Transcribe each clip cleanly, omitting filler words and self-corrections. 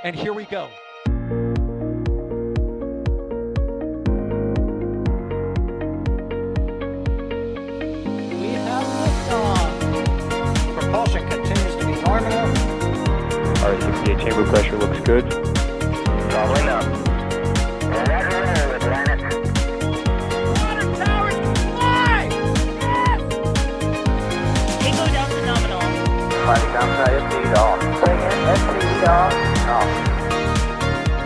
And here we go. We have liftoff. Propulsion continues to be nominal. R68 chamber pressure looks good. Doubling up. Roger, roll, Atlantis. Water towers fly! Yes! Tango down to nominal. Fighting downside FD off. Bring in FD off. Off.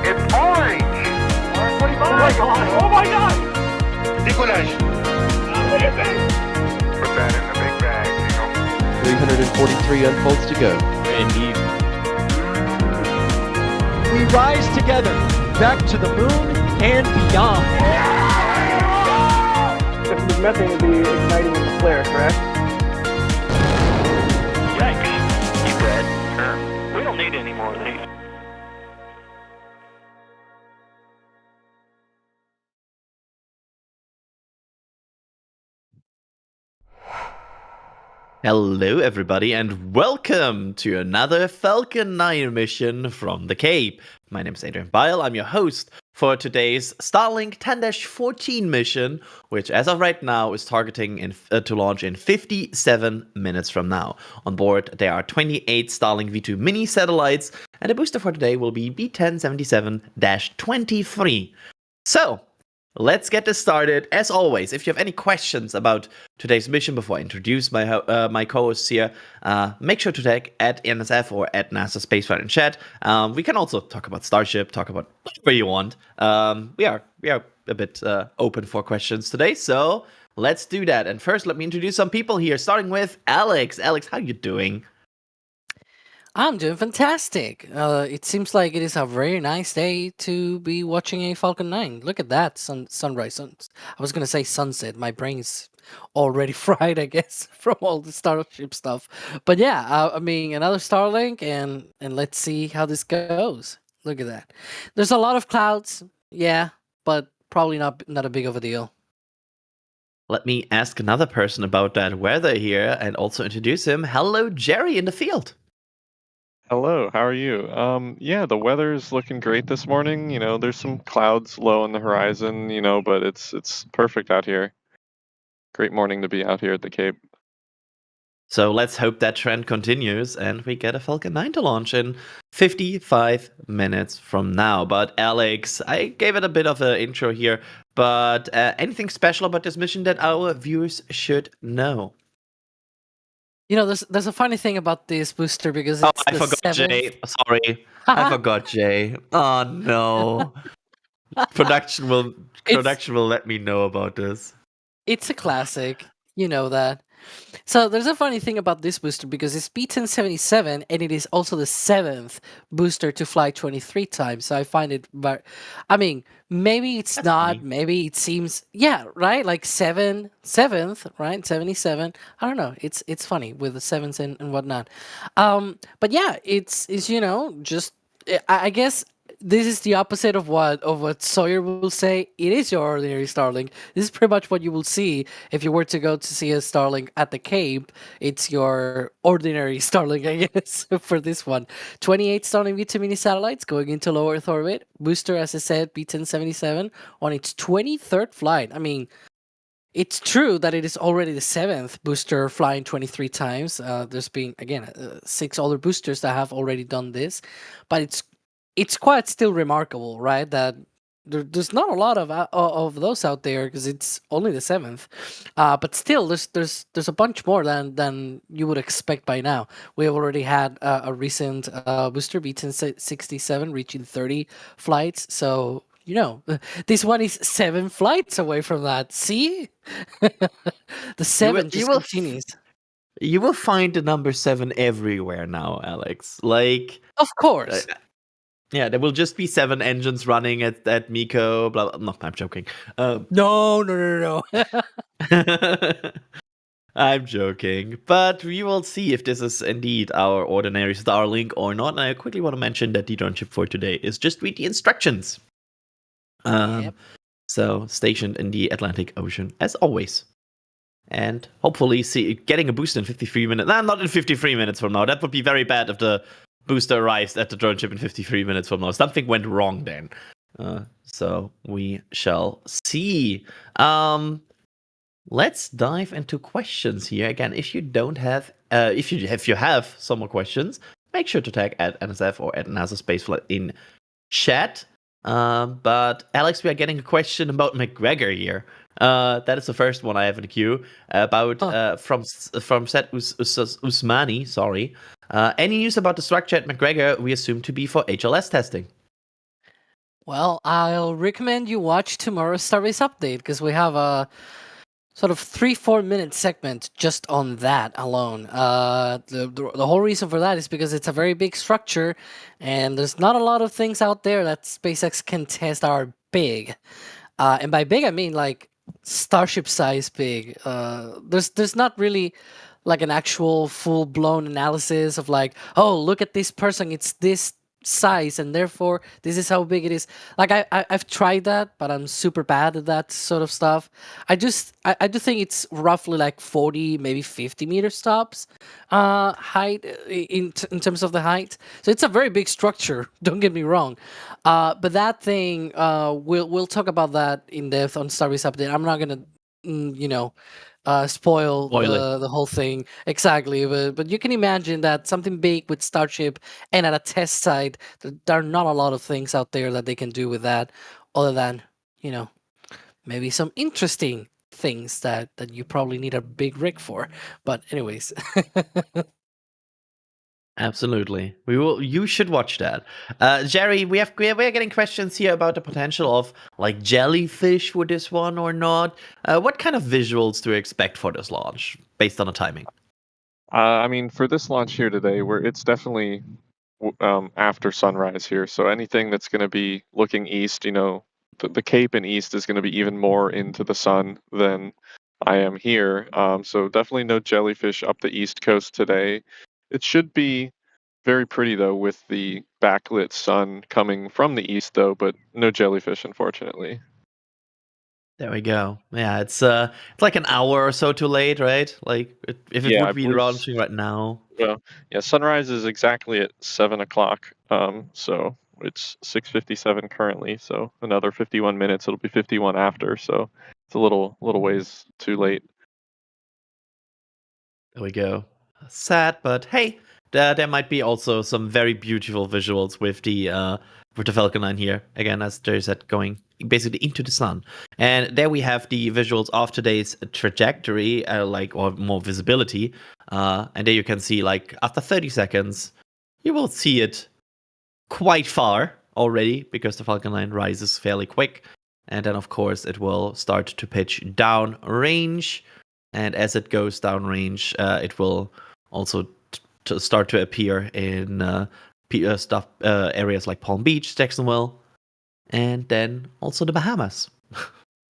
It's orange! Orange 25! Oh my god! Oh my god! Decollage. What is it? Put that in the big bag, Eagle. 343 unfolds to go. Indeed. We rise together, back to the moon and beyond. If there's methane to be igniting in the flare, correct? Yikes. Keep red. We don't need any more of these. Hello, everybody, and welcome to another Falcon 9 mission from the Cape. My name is Adrian Beil. I'm your host for today's Starlink 10-14 mission, which, as of right now, is targeting to launch in 57 minutes from now. On board, there are 28 Starlink V2 mini satellites, and the booster for today will be B1077-23. So, let's get this started. As always, if you have any questions about today's mission before I introduce my co-hosts here, make sure to tag at NSF or at NASA Spaceflight in chat. We can also talk about Starship, talk about whatever you want. We are a bit open for questions today, so let's do that. And first, let me introduce some people here, starting with Alex. Alex, how you doing? I'm doing fantastic. It seems like it is a very nice day to be watching a Falcon 9. Look at that, sunrise. I was going to say sunset. My brain is already fried, I guess, from all the Starship stuff. But yeah, I mean, another Starlink, and let's see how this goes. Look at that. There's a lot of clouds, yeah, but probably not a big of a deal. Let me ask another person about that weather here and also introduce him. Hello, Jerry in the field. Hello, how are you? Yeah, the weather's looking great this morning. You know, there's some clouds low on the horizon, you know, but it's perfect out here. Great morning to be out here at the Cape. So let's hope that trend continues and we get a Falcon 9 to launch in 55 minutes from now. But Alex, I gave it a bit of an intro here, but anything special about this mission that our viewers should know? You know, there's a funny thing about this booster because Oh, it's I the forgot seventh. Jay. Sorry. I forgot Jay. Oh no. Production will let me know about this. It's a classic, you know that. So there's a funny thing about this booster because it's B1077 and it is also the 7th booster to fly 23 times. So I find it, but I mean, maybe it's That's not, funny. maybe it seems, yeah, right? Like 7th, right? 77. I don't know. It's funny with the sevens and whatnot. But yeah, it's you know, just I guess this is the opposite of what Sawyer will say. It is your ordinary Starlink. This is pretty much what you will see if you were to go to see a Starlink at the Cape. It's your ordinary Starlink, I guess, for this one. 28 Starlink V2 mini satellites going into low Earth orbit. Booster, as I said, B1077 on its 23rd flight. I mean, it's true that it is already the 7th booster flying 23 times. There's been, again, 6 other boosters that have already done this, but it's quite still remarkable, right? That there's not a lot of those out there because it's only the 7th, but still there's a bunch more than you would expect by now. We have already had a recent booster B1067 reaching 30 flights, so you know this one is 7 flights away from that. See, the 7 just continues. You will find the number 7 everywhere now, Alex. Like, Of course. Yeah, there will just be 7 engines running at Miko. Blah, blah. No, I'm joking. No. I'm joking. But we will see if this is indeed our ordinary Starlink or not. And I quickly want to mention that the drone ship for today is just read the instructions. Yep. So stationed in the Atlantic Ocean as always. And hopefully getting a boost in 53 minutes. Nah, not in 53 minutes from now. That would be very bad if the booster arrives at the drone ship in 53 minutes from now. Something went wrong then. So we shall see. Let's dive into questions here. Again, if you don't have, if you have some more questions, make sure to tag at NSF or at NASA Spaceflight in chat. But Alex, we are getting a question about McGregor here. That is the first one I have in the queue about from Seth Usmani. Sorry. Any news about the structure at McGregor? We assume to be for HLS testing. Well, I'll recommend you watch tomorrow's Starbase update because we have a sort of 3-4 minute segment just on that alone. The whole reason for that is because it's a very big structure, and there's not a lot of things out there that SpaceX can test are big. And by big, I mean like Starship size big. There's not really like an actual full blown analysis of like, oh, look at this person, it's this size and therefore this is how big it is. Like I've tried that, but I'm super bad at that sort of stuff. I do think it's roughly like 40 maybe 50 meter stops height in terms of the height, so it's a very big structure, don't get me wrong, but that thing we'll talk about that in depth on Starbase update. I'm not gonna spoil the whole thing exactly, but you can imagine that something big with Starship and at a test site, there are not a lot of things out there that they can do with that, other than maybe some interesting things that you probably need a big rig for. But anyways. Absolutely, you should watch that. Jerry, we're getting questions here about the potential of like jellyfish with this one or not. What kind of visuals do you expect for this launch based on the timing? I mean, for this launch here today, it's definitely after sunrise here. So anything that's going to be looking east, the Cape and east is going to be even more into the sun than I am here. So definitely no jellyfish up the east coast today. It should be very pretty though, with the backlit sun coming from the east though, but no jellyfish, unfortunately. There we go. Yeah, it's like an hour or so too late, right? Like if it Yeah, would be launching right now. Well, yeah, sunrise is exactly at 7 o'clock. So it's 6:57 currently. So another 51 minutes. It'll be 51 after. So it's a little ways too late. There we go. Sad, but hey, there might be also some very beautiful visuals with the Falcon 9 here. Again, as Jerry said, going basically into the sun. And there we have the visuals of today's trajectory, or more visibility. And there you can see, like, after 30 seconds, you will see it quite far already because the Falcon 9 rises fairly quick. And then, of course, it will start to pitch down range. And as it goes downrange, it will also start to appear in areas like Palm Beach, Jacksonville, and then also the Bahamas.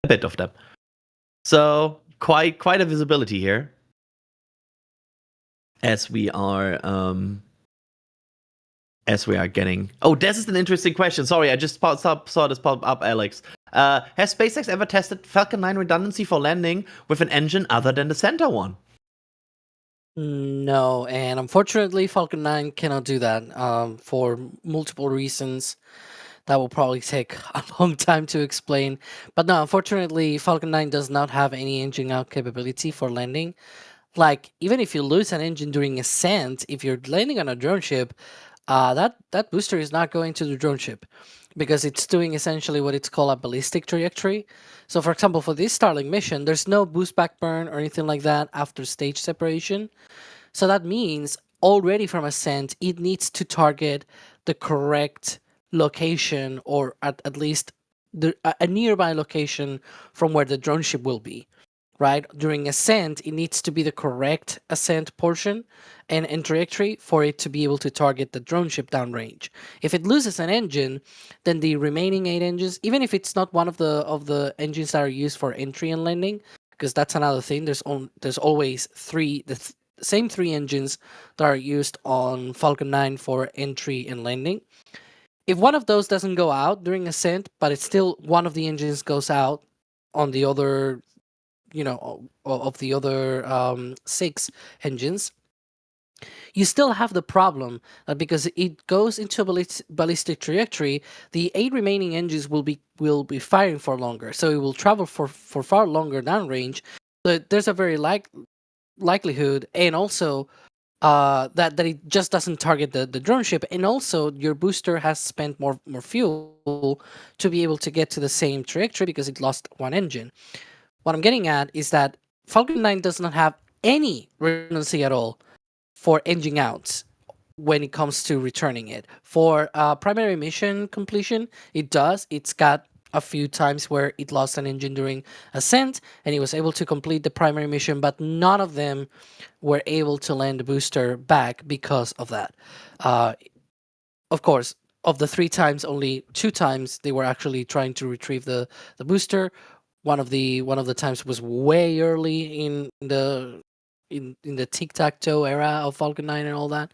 A bit of them. So quite a visibility here. As we are getting. Oh, this is an interesting question. Sorry, I just saw this pop up, Alex. Has SpaceX ever tested Falcon 9 redundancy for landing with an engine other than the center one? No, and unfortunately, Falcon 9 cannot do that for multiple reasons. That will probably take a long time to explain. But no, unfortunately, Falcon 9 does not have any engine out capability for landing. Like, even if you lose an engine during ascent, if you're landing on a drone ship, that booster is not going to the drone ship because it's doing essentially what it's called a ballistic trajectory. So, for example, for this Starlink mission, there's no boost back burn or anything like that after stage separation. So that means already from ascent, it needs to target the correct location, or at least a nearby location from where the drone ship will be. Right? During ascent, it needs to be the correct ascent portion and trajectory for it to be able to target the drone ship downrange. If it loses an engine, then the remaining 8 engines, even if it's not one of the engines that are used for entry and landing, because that's another thing, there's always the same 3 engines that are used on Falcon 9 for entry and landing. If one of those doesn't go out during ascent, but it's still one of the engines goes out on the other, of the other 6 engines, you still have the problem that because it goes into a ballistic trajectory, the 8 remaining engines will be firing for longer, so it will travel for far longer downrange. So there's a very likelihood, and also that it just doesn't target the drone ship, and also your booster has spent more fuel to be able to get to the same trajectory because it lost one engine. What I'm getting at is that Falcon 9 does not have any redundancy at all for engine outs when it comes to returning it. For primary mission completion, it does. It's got a few times where it lost an engine during ascent and it was able to complete the primary mission, but none of them were able to land the booster back because of that. Of course, of the 3 times, only 2 times they were actually trying to retrieve the booster. One of the times was way early in the tic-tac-toe era of Falcon 9 and all that.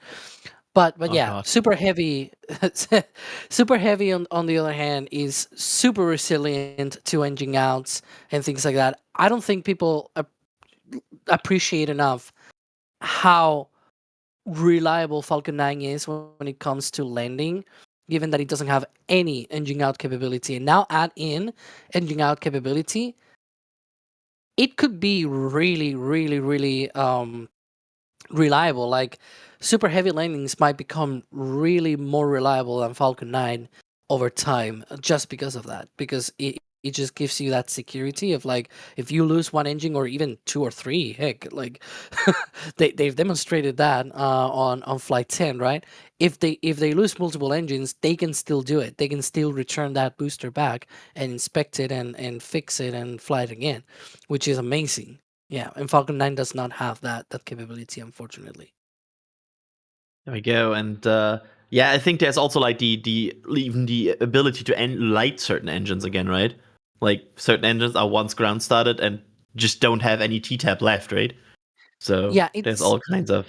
But Oh yeah, god. super heavy. Super heavy on the other hand is super resilient to engine outs and things like that. I don't think people appreciate enough how reliable Falcon 9 is when it comes to landing, given that it doesn't have any engine out capability. And now add in engine out capability, it could be really, really, really reliable. Like super heavy landings might become really more reliable than Falcon 9 over time just because of that. Because it just gives you that security of like if you lose one engine or even 2 or 3, heck, like they've demonstrated that on flight 10, right? If they lose multiple engines, they can still do it. They can still return that booster back and inspect it and fix it and fly it again, which is amazing. Yeah, and Falcon 9 does not have that capability, unfortunately. There we go. And yeah, I think there's also like the even the ability to light certain engines again, right? Like certain engines are once ground started and just don't have any T-tap left, right? So Yeah, there's all kinds of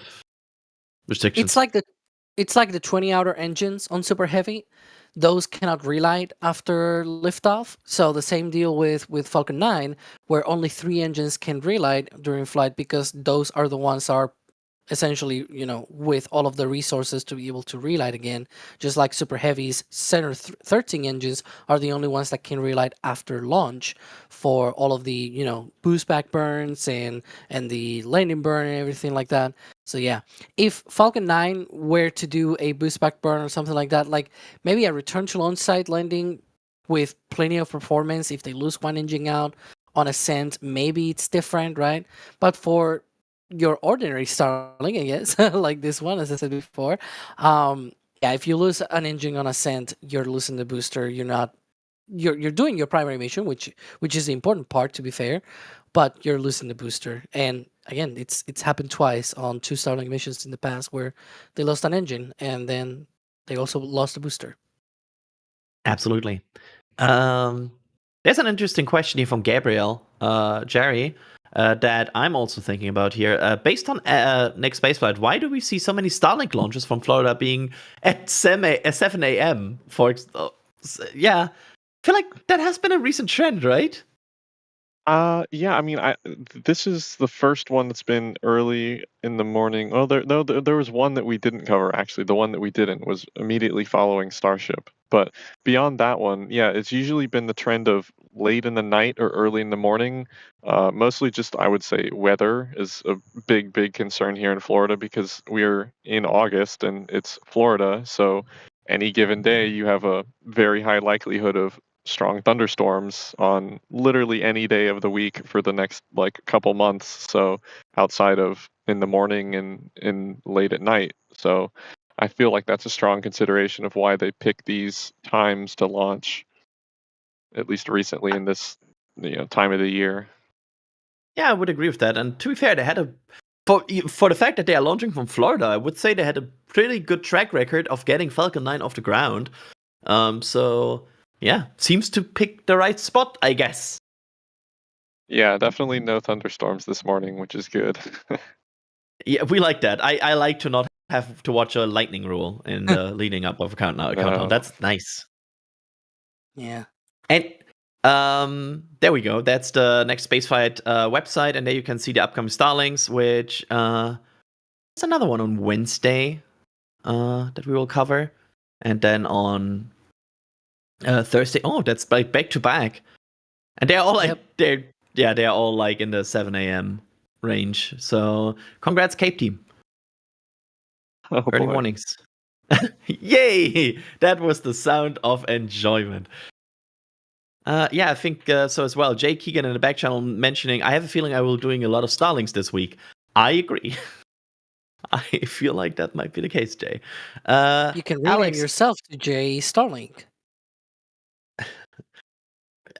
restrictions. it's like the 20 outer engines on Super Heavy. Those cannot relight after liftoff. So the same deal with Falcon 9, where only 3 engines can relight during flight because those are the ones that are essentially, with all of the resources to be able to relight again. Just like Super Heavy's center 13 engines are the only ones that can relight after launch for all of the, boost back burns and the landing burn and everything like that. So yeah, if Falcon 9 were to do a boost back burn or something like that, like maybe a return to launch site landing with plenty of performance, if they lose one engine out on ascent, maybe it's different, right? But for your ordinary Starlink, I guess, like this one, as I said before. Yeah, if you lose an engine on ascent, you're losing the booster. You're not. You're doing your primary mission, which is the important part, to be fair, but you're losing the booster. And again, it's happened twice on 2 Starlink missions in the past where they lost an engine and then they also lost the booster. Absolutely. There's an interesting question here from Gabriel, Jerry, that I'm also thinking about here. Based on next spaceflight, why do we see so many Starlink launches from Florida being at 7 a.m.? Yeah, I feel like that has been a recent trend, right? Yeah, I mean, this is the first one that's been early in the morning. Well, there was one that we didn't cover, actually. The one that we didn't was immediately following Starship. But beyond that one, yeah, it's usually been the trend of late in the night or early in the morning. Mostly just, I would say, weather is a big concern here in Florida because we're in August and it's Florida. So any given day, you have a very high likelihood of strong thunderstorms on literally any day of the week for the next like couple months. So outside of in the morning and in late at night. So I feel like that's a strong consideration of why they pick these times to launch, at least recently in this time of the year. Yeah, I would agree with that. And to be fair, they had for the fact that they are launching from Florida, I would say they had a pretty good track record of getting Falcon 9 off the ground. So yeah, seems to pick the right spot, I guess. Yeah, definitely no thunderstorms this morning, which is good. Yeah, we like that. I like to not have to watch a lightning rule in the leading up of a countdown. No. That's nice. Yeah. And there we go. That's the next spaceflight website, and there you can see the upcoming Starlinks, which another one on Wednesday that we will cover, and then on Thursday. Oh, that's like back to back, and they're all like they're all like in the 7 a.m. range. So congrats, Cape Team. Oh, Early boy. mornings. Yay! That was the sound of enjoyment. Yeah, I think so as well. Jay Keegan in the back channel mentioning, I have a feeling I will doing a lot of Starlinks this week. I agree. I feel like that might be the case, Jay. You can rename Alex, yourself to J Starlink.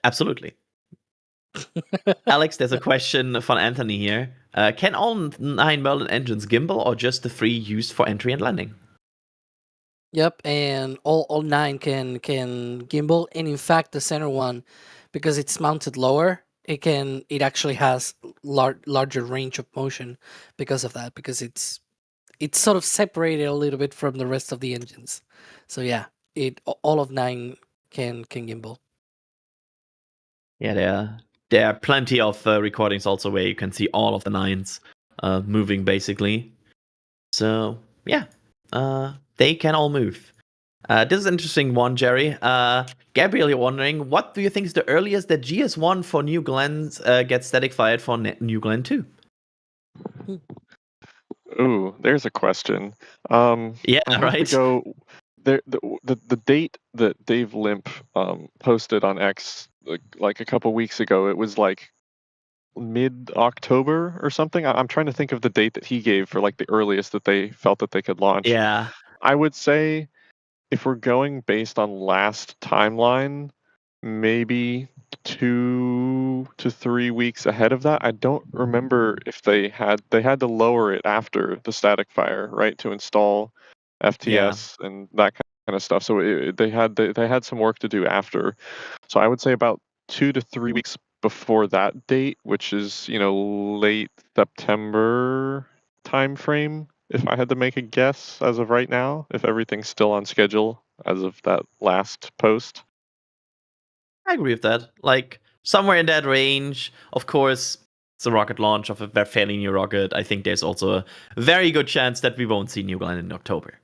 absolutely. Alex, there's a question from Anthony here. Can all 9 Merlin engines gimbal or just the 3 used for entry and landing? Yep, and all 9 can gimbal, and in fact the center one, because it's mounted lower, it actually has larger range of motion because of that, because it's sort of separated a little bit from the rest of the engines. So yeah, all of 9 can gimbal. Yeah, there are plenty of recordings also where you can see all of the 9s moving basically. So yeah, they can all move. This is an interesting one, Jerry. Gabriel, you're wondering, what do you think is the earliest that GS1 for New Glenn gets static fired for New Glenn 2? Ooh, there's a question. Yeah, I have right. to go. The date that Dave Limp posted on X like a couple weeks ago, it was like mid-October or something. I'm trying to think of the date that he gave for like the earliest that they felt that they could launch. Yeah. I would say if we're going based on last timeline, maybe 2 to 3 weeks ahead of that. I don't remember if they had to lower it after the static fire, right, to install FTS and that kind of stuff. So they had some work to do after. So I would say about 2 to 3 weeks before that date, which is late September timeframe. If I had to make a guess as of right now, if everything's still on schedule as of that last post. I agree with that. Like, somewhere in that range. Of course, it's a rocket launch of a fairly new rocket. I think there's also a very good chance that we won't see New Glenn in October.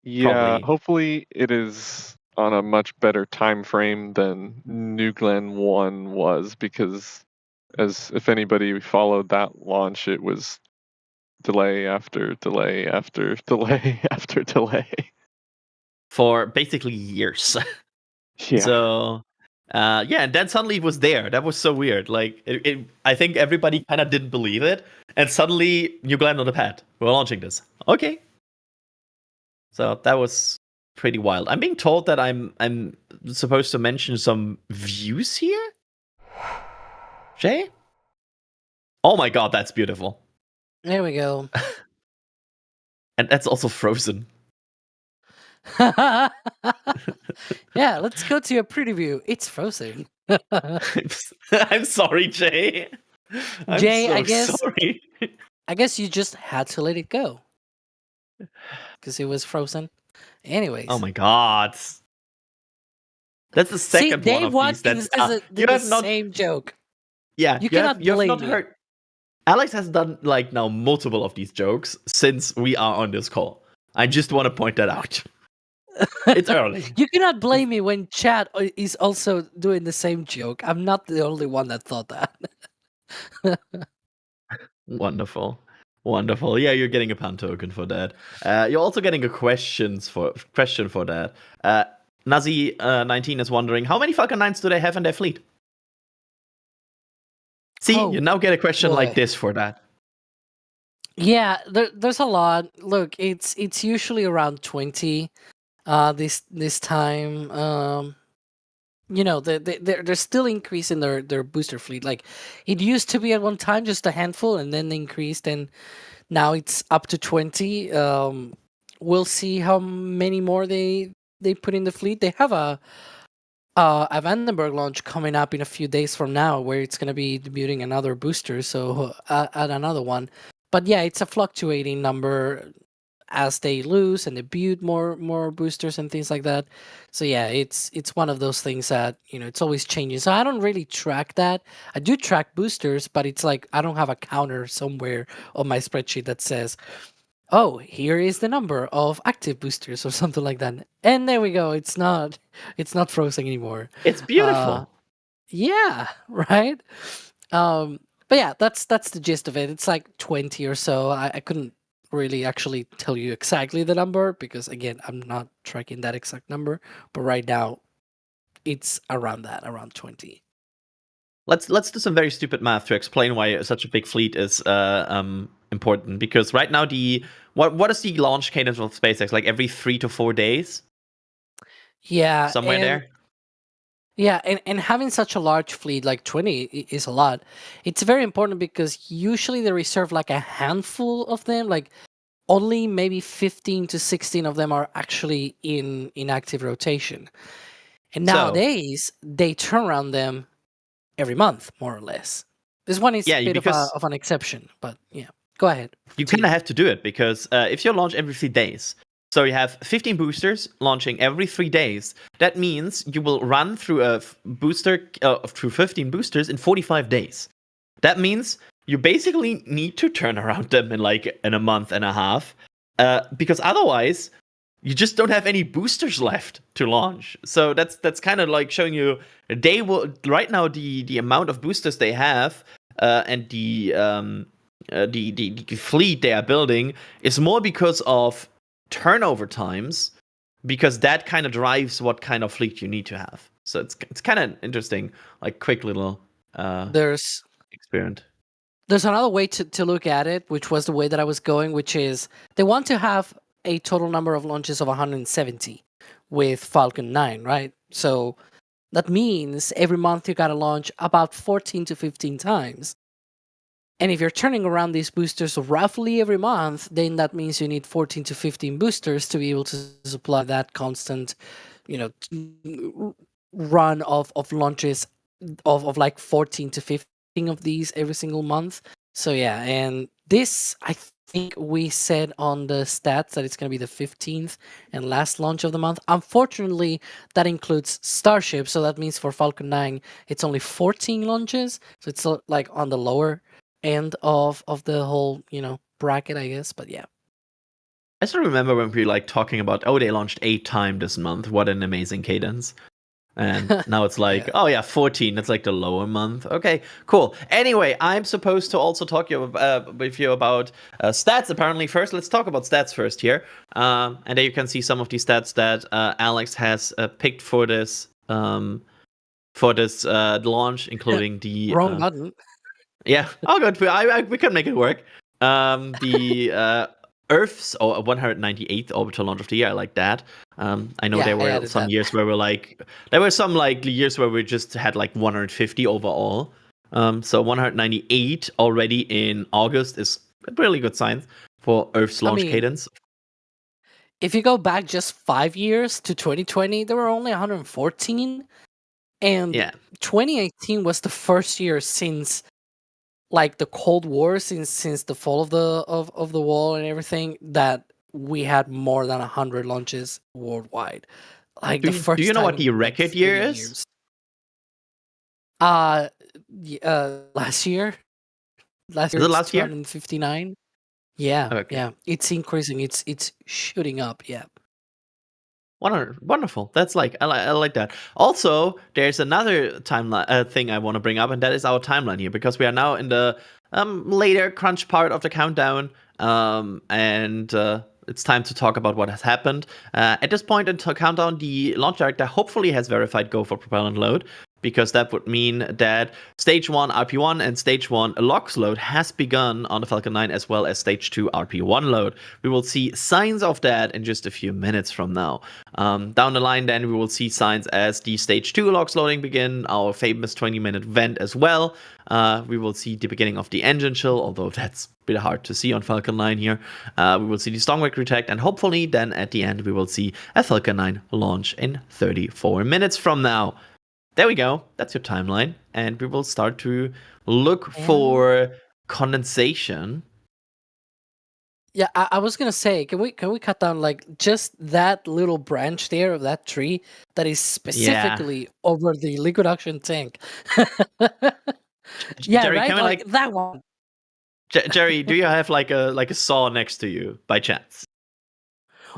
Yeah, probably. hopefully it is on a much better time frame than New Glenn 1 was, because as if anybody followed that launch, it was delay after delay after delay after delay. For basically years. Yeah. So, yeah, and then suddenly it was there. That was so weird. Like, I think everybody kind of didn't believe it, and suddenly New Glenn on the pad. We're launching this. Okay. So that was pretty wild. I'm being told that I'm supposed to mention some views here. Jay? Oh my god, that's beautiful. There we go. And that's also frozen. Yeah, let's go to a pretty view. It's frozen. I'm sorry, Jay. I'm Jay, so sorry. I guess you just had to let it go because it was frozen. Anyways. Oh my god. That's the second See, one of these that you have the same joke. Yeah, you cannot blame not me. heard. Alex has done like now multiple of these jokes since we are on this call. I just want to point that out. It's early. You cannot blame me when chat is also doing the same joke. I'm not the only one that thought that. Wonderful. Yeah, you're getting a pound token for that. You're also getting a question for that. Nazi19 is wondering, how many Falcon 9s do they have in their fleet? See, you now get a question like this for that. Yeah, there's a lot. Look, it's usually around 20. This time, they're still increasing their booster fleet. Like, it used to be at one time just a handful, and then they increased, and now it's up to 20. We'll see how many more they put in the fleet. They have a Vandenberg launch coming up in a few days from now, where it's going to be debuting another booster, so add another one. But yeah, it's a fluctuating number. as they lose and they build more boosters and things like that. So yeah, it's one of those things that it's always changing. So I don't really track that. I do track boosters, but it's like I don't have a counter somewhere on my spreadsheet that says, oh, here is the number of active boosters or something like that. And there we go. It's not frozen anymore. It's beautiful. Yeah, right. But yeah, that's the gist of it. It's like 20 or so. I couldn't really actually tell you exactly the number because again, I'm not tracking that exact number. But right now, it's around 20. Let's do some very stupid math to explain why such a big fleet is important. Because right now, what is the launch cadence of SpaceX? Like every 3 to 4 days, Yeah, somewhere there. yeah, and having such a large fleet, like 20 is a lot. It's very important because usually they reserve like a handful of them, like only maybe 15 to 16 of them are actually in active rotation. And So- nowadays, they turn around them every month, more or less. This one is Yeah, a bit because- of an exception, but yeah, go ahead. You kind of have to do it because if you launch every 3 days, so you have 15 boosters launching every 3 days, that means you will run through a booster through 15 boosters in 45 days. That means you basically need to turn around them in a month and a half, because otherwise you just don't have any boosters left to launch. So that's kind of like showing you they will right now the amount of boosters they have and the fleet they are building is more because of turnover times, because that kind of drives what kind of fleet you need to have. So it's kind of interesting, like quick little There's experiment. There's another way to look at it, which was the way that I was going, which is they want to have a total number of launches of 170 with Falcon 9, right? So that means every month you got to launch about 14 to 15 times. And if you're turning around these boosters roughly every month, then that means you need 14 to 15 boosters to be able to supply that constant, run of launches of like 14 to 15 of these every single month. So yeah, and this I think we said on the stats that it's going to be the 15th and last launch of the month. Unfortunately, that includes Starship, so that means for Falcon 9 it's only 14 launches, so it's like on the lower end of the whole bracket, I guess. But yeah, I still remember when we were talking about, they launched 8 times this month. What an amazing cadence. And now it's like, Yeah. 14. That's like the lower month. Okay, cool. Anyway, I'm supposed to also talk with you about stats. Apparently, first, let's talk about stats first here. And there you can see some of the stats that Alex has picked for this launch, including the wrong button. Yeah. Oh, good. We can make it work. The Earth's 198th orbital launch of the year. I like that. I know Yeah, there I were added some that. years where there were some years where we just had 150 overall. So 198 already in August is a really good sign for Earth's launch mean, cadence. If you go back just 5 years to 2020, there were only 114, and Yeah. 2018 was the first year since the Cold War, since the fall of the wall and everything, that we had more than 100 launches worldwide. Like Do the you- first do you know what time the in, record year 30 is? years. Last year. Last year Is it it's last year? 259. Yeah, Okay. yeah. It's increasing. It's shooting up. Yeah. Wonderful. That's I like that. Also, there's another timeline thing I want to bring up, and that is our timeline here, because we are now in the later crunch part of the countdown, and it's time to talk about what has happened. At this point in the countdown, the launch director hopefully has verified go for propellant load, because that would mean that Stage 1 RP1 and Stage 1 LOX load has begun on the Falcon 9, as well as Stage 2 RP1 load. We will see signs of that in just a few minutes from now. Down the line, then, we will see signs as the Stage 2 LOX loading begin, our famous 20-minute vent as well. We will see the beginning of the engine chill, although that's a bit hard to see on Falcon 9 here. We will see the Strongwake retect, and hopefully then at the end we will see a Falcon 9 launch in 34 minutes from now. There we go. That's your timeline. And we will start to look for condensation. Yeah, I was gonna say, can we cut down like just that little branch there of that tree that is specifically over the liquid oxygen tank? Yeah, Jerry, right. can we Like like that one, Jerry? Do you have like a saw next to you by chance?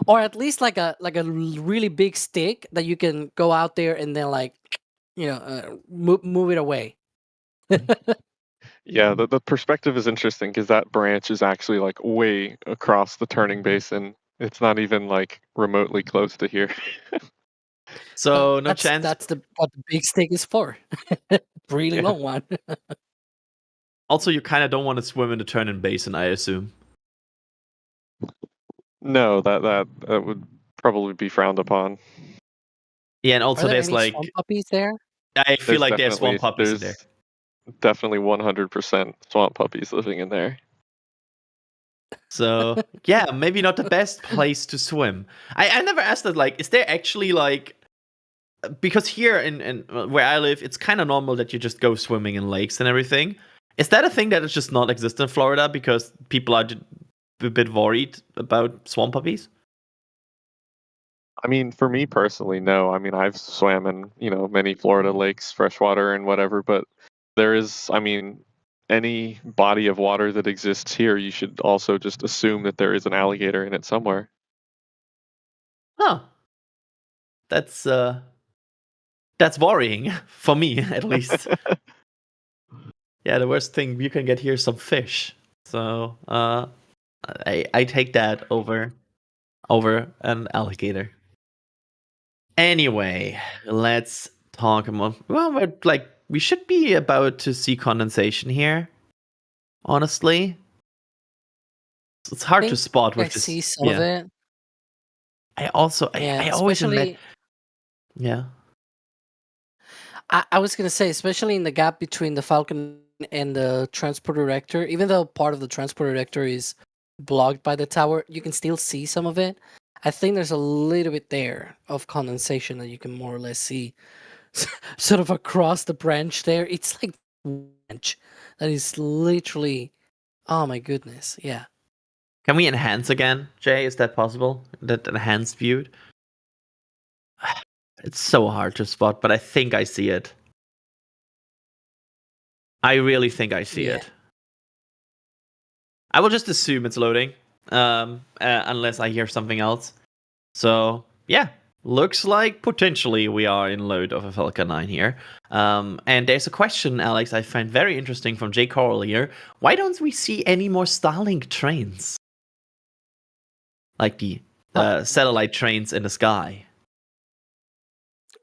or at least like a really big stick that you can go out there and then like move it away. Yeah, the perspective is interesting because that branch is actually like way across the turning basin. It's not even like remotely close to here. So no That's chance. what the big stick is for. Really Yeah. long one. Also, you kind of don't want to swim in the turning basin, I assume. No, that would probably be frowned upon. Yeah, and Are also there there's any like swamp puppies there? I feel like there's swamp puppies in there. Definitely 100% swamp puppies living in there. So yeah, maybe not the best place to swim. I never asked that. Like, is there actually like because here in where I live, it's kind of normal that you just go swimming in lakes and everything. Is that a thing that is just not exist in Florida because people are a bit worried about swamp puppies? I mean, for me personally, no. I mean, I've swam in, many Florida lakes, freshwater and whatever, but there is, I mean, any body of water that exists here, you should also just assume that there is an alligator in it somewhere. Huh. That's worrying for me at least. Yeah, the worst thing you can get here is some fish. So I take that over an alligator. Anyway, let's talk about. Well, we should be about to see condensation here. Honestly, it's hard to think spot I with this. see some of it. I also Yeah, I always admit. especially Yeah. I was gonna say, especially in the gap between the Falcon and the transporter reactor, even though part of the transporter reactor is blocked by the tower, you can still see some of it. I think there's a little bit there of condensation that you can more or less see sort of across the branch there. It's like branch that is literally, oh my goodness, yeah. Can we enhance again, Jay? Is that possible? That enhanced viewed? It's so hard to spot, but I think I see it. I really think I see Yeah. it. I will just assume it's loading, unless I hear something else. So yeah, looks like potentially we are in load of a Falcon 9 here. And there's a question, Alex, I find very interesting from Jay Coral here. Why don't we see any more Starlink trains? Like the satellite trains in the sky.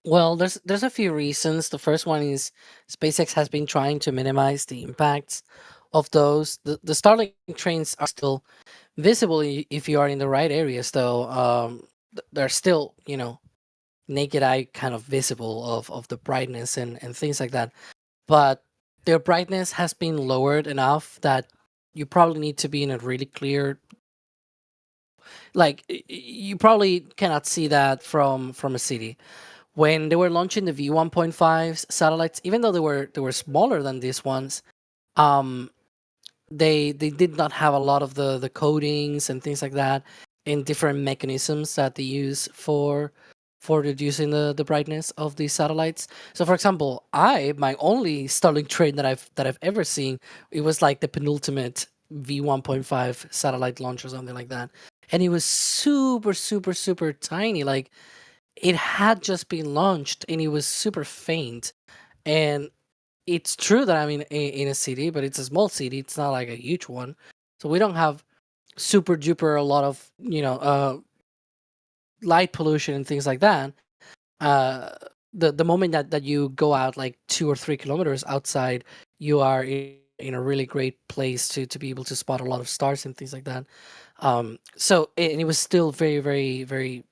Well, there's a few reasons. The first one is SpaceX has been trying to minimize the impacts of those. The Starlink trains are still visible if you are in the right areas, though. They're still, naked eye kind of visible of the brightness and things like that. But their brightness has been lowered enough that you probably need to be in a really clear, like you probably cannot see that from a city. When they were launching the V1.5 satellites, even though they were smaller than these ones, they did not have a lot of the coatings and things like that, and different mechanisms that they use for reducing the brightness of these satellites. So, for example, my only Starlink train that I've ever seen, it was like the penultimate V1.5 satellite launch or something like that, and it was super super super tiny, like. It had just been launched and it was super faint. And it's true that I'm in a city, but it's a small city. It's not like a huge one. So we don't have super duper a lot of, light pollution and things like that. The moment that you go out like 2 or 3 kilometers outside, you are in a really great place to be able to spot a lot of stars and things like that. So and it was still very, very, very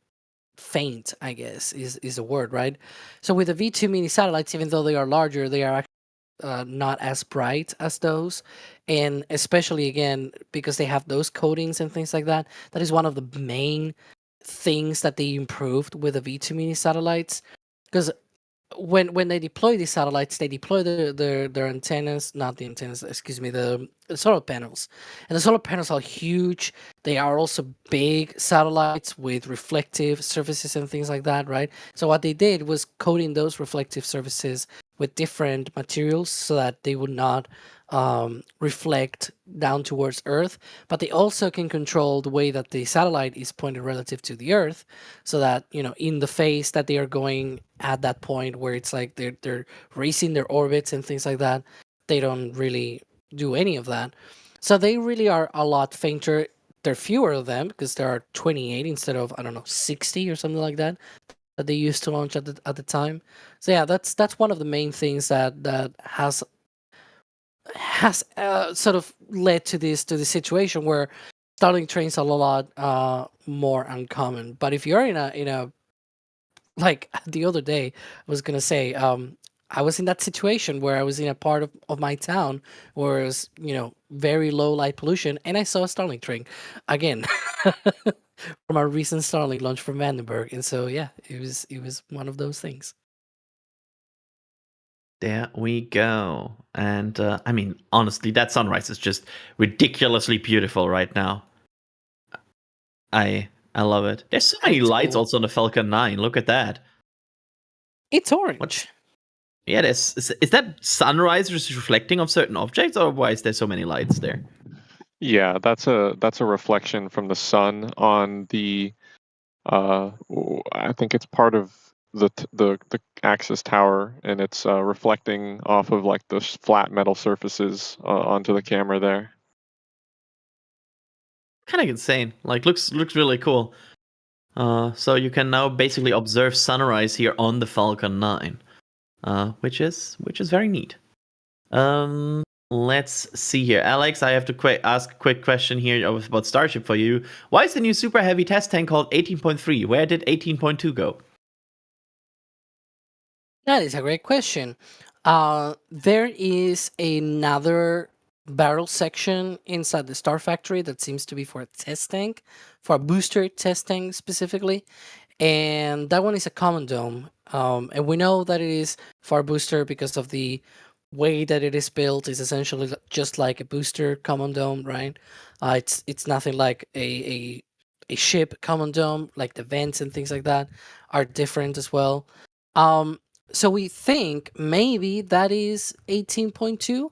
faint, I guess is a word, right? So with the V2 mini satellites, even though they are larger, they are not as bright as those, and especially again because they have those coatings and things like that. That is one of the main things that they improved with the V2 mini satellites, because when they deploy these satellites, they deploy their antennas, not the antennas, excuse me, the solar panels. And the solar panels are huge. They are also big satellites with reflective surfaces and things like that, right? So what they did was coating those reflective surfaces with different materials so that they would not reflect down towards Earth, but they also can control the way that the satellite is pointed relative to the Earth, so that in the phase that they are going at that point where it's like they're racing their orbits and things like that, they don't really do any of that. So they really are a lot fainter. There are fewer of them because there are 28 instead of, I don't know, 60 or something like that they used to launch at the time. So yeah, that's one of the main things that has sort of led to this situation where Starlink trains are a lot more uncommon. But if you're in a like the other day, I was gonna say, I was in that situation where I was in a part of my town where it was, very low light pollution, and I saw a Starlink train again from our recent Starlink launch from Vandenberg. And so yeah, it was one of those things. There we go. And I mean, honestly, that sunrise is just ridiculously beautiful right now. I love it. There's so many It's lights cool. also on the Falcon 9. Look at that. It's orange. Yeah, is that sunrise just reflecting of certain objects, or why is there so many lights there? Yeah, that's a reflection from the sun on the I think it's part of the Axis tower, and it's reflecting off of like the flat metal surfaces onto the camera there. Kind of insane. Like looks really cool. So you can now basically observe sunrise here on the Falcon 9, which is very neat. Let's see here, Alex. I have to ask a quick question here about Starship for you. Why is the new super heavy test tank called 18.3? Where did 18.2 go? That is a great question. There is another barrel section inside the Star Factory that seems to be for a test tank, for a booster test tank specifically. And that one is a common dome. And we know that it is for a booster because of the way that it is built. Is essentially just like a booster common dome, right? It's nothing like a ship common dome. Like the vents and things like that are different as well. So we think maybe that is 18.2,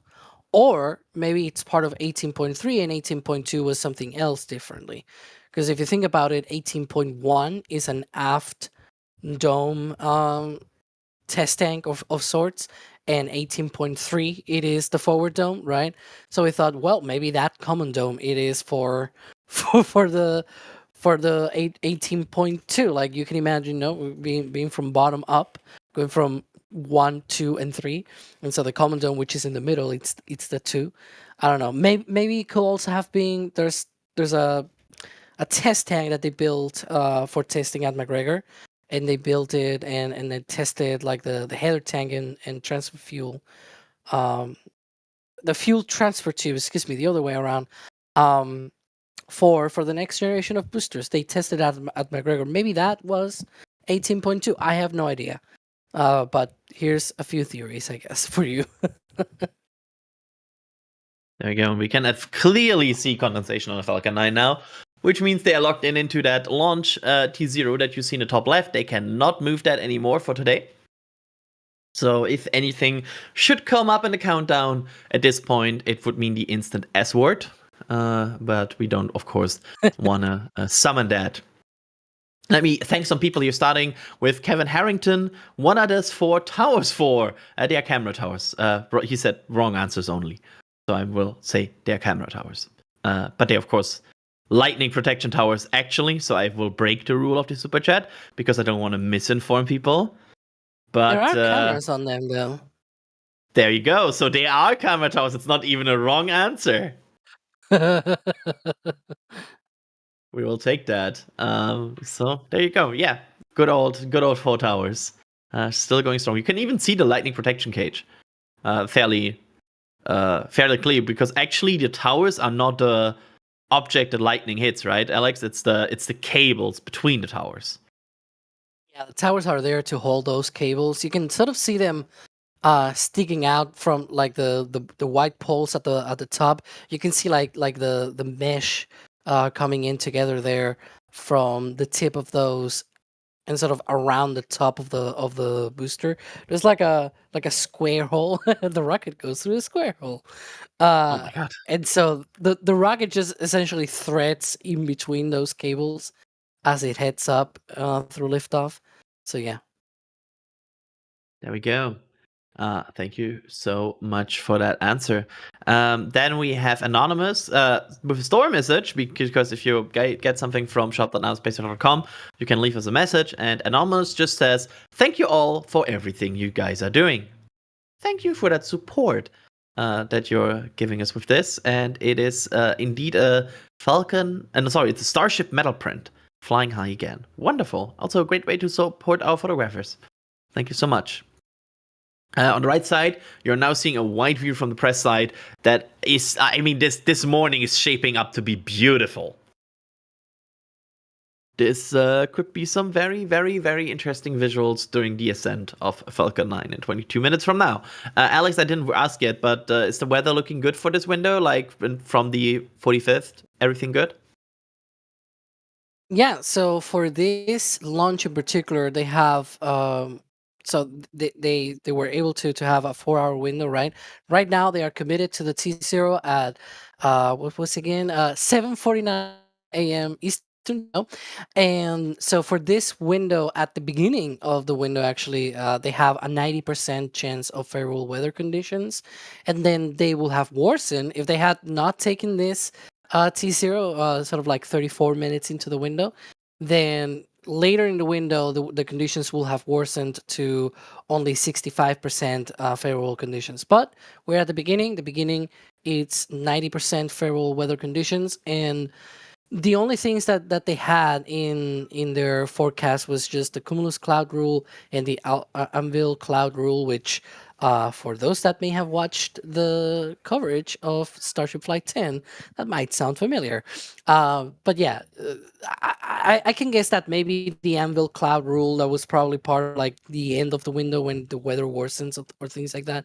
or maybe it's part of 18.3 and 18.2 was something else differently. Because if you think about it, 18.1 is an aft dome test tank of sorts, and 18.3 it is the forward dome, right? So we thought, well, maybe that common dome it is for the 18.2. Like you can imagine, being from bottom up, going from 1, 2, and 3, and so the common dome, which is in the middle, it's the 2. I don't know. Maybe it could also have been there's a test tank that they built for testing at McGregor, and they built it and they tested like the header tank and transfer fuel, the fuel transfer tube, excuse me, the other way around, for the next generation of boosters. They tested at McGregor. Maybe that was 18.2. I have no idea. But here's a few theories, I guess, for you. There we go. We can clearly see condensation on the Falcon 9 now, which means they are locked into that launch T0 that you see in the top left. They cannot move that anymore for today. So if anything should come up in the countdown at this point, it would mean the instant S word. But we don't, of course, want to summon that. Let me thank some people here, starting with Kevin Harrington. What are those 4 towers for? They are camera towers. He said wrong answers only. So I will say they are camera towers. But they, of course, lightning protection towers, actually. So I will break the rule of the super chat because I don't want to misinform people. But there are cameras on them, though. There you go. So they are camera towers. It's not even a wrong answer. We will take that. So there you go. Yeah, good old 4 towers. Still going strong. You can even see the lightning protection cage. Fairly clear, because actually the towers are not the object that lightning hits, right, Alex? It's the cables between the towers. Yeah, the towers are there to hold those cables. You can sort of see them sticking out from like the white poles at the top. You can see like the mesh coming in together there from the tip of those and sort of around the top of the booster. There's like a square hole. The rocket goes through a square hole. Oh my god. And so the rocket just essentially threads in between those cables as it heads up through liftoff. So yeah. There we go. Thank you so much for that answer. Then we have Anonymous with a story message, because if you get something from shop.nowspace.com, you can leave us a message. And Anonymous just says, "Thank you all for everything you guys are doing." Thank you for that support that you're giving us with this. And it is indeed a Falcon, and sorry, it's a Starship metal print flying high again. Wonderful. Also a great way to support our photographers. Thank you so much. On the right side, you're now seeing a wide view from the press side that is, I mean, this morning is shaping up to be beautiful. This could be some very, very, very interesting visuals during the ascent of Falcon 9 in 22 minutes from now. Alex, I didn't ask yet, but is the weather looking good for this window? Like from the 45th, everything good? Yeah, so for this launch in particular, they have so they were able to have a 4-hour window, right? Right now they are committed to the T0 at what was again 7:49 a.m. Eastern time. And so for this window at the beginning of the window, actually they have a 90% chance of favorable weather conditions, and then they will have worsened if they had not taken this T0 sort of like 34 minutes into the window. Then later in the window, the conditions will have worsened to only 65% favorable conditions. But we're at the beginning. The beginning, it's 90% favorable weather conditions. And the only things that they had in their forecast was just the cumulus cloud rule and the anvil cloud rule, which for those that may have watched the coverage of Starship Flight 10, that might sound familiar. But yeah, I can guess that maybe the anvil cloud rule, that was probably part of like the end of the window when the weather worsens or things like that.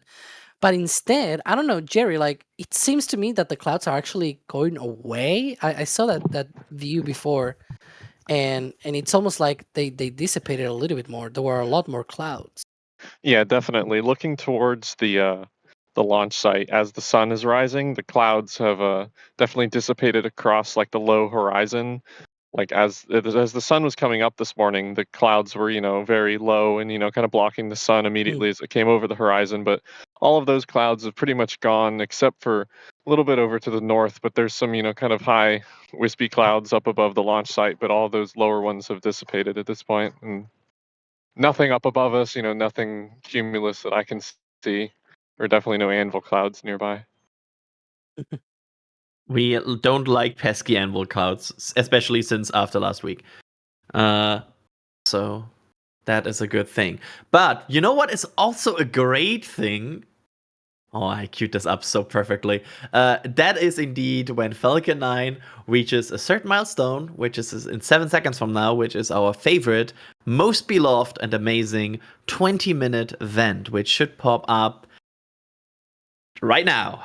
But instead, I don't know, Jerry, like it seems to me that the clouds are actually going away. I saw that view before, and it's almost like they dissipated a little bit more. There were a lot more clouds. Yeah, definitely. Looking towards the launch site as the sun is rising, the clouds have definitely dissipated across like the low horizon. Like as the sun was coming up this morning, the clouds were, very low and, kind of blocking the sun immediately as it came over the horizon. But all of those clouds have pretty much gone except for a little bit over to the north. But there's some, kind of high wispy clouds up above the launch site. But all those lower ones have dissipated at this point, and nothing up above us, nothing cumulus that I can see, or definitely no anvil clouds nearby. We don't like pesky anvil clouds, especially since after last week. So that is a good thing. But you know what is also a great thing? Oh, I queued this up so perfectly. That is indeed when Falcon 9 reaches a certain milestone, which is in 7 seconds from now, which is our favorite, most beloved and amazing 20-minute event, which should pop up right now.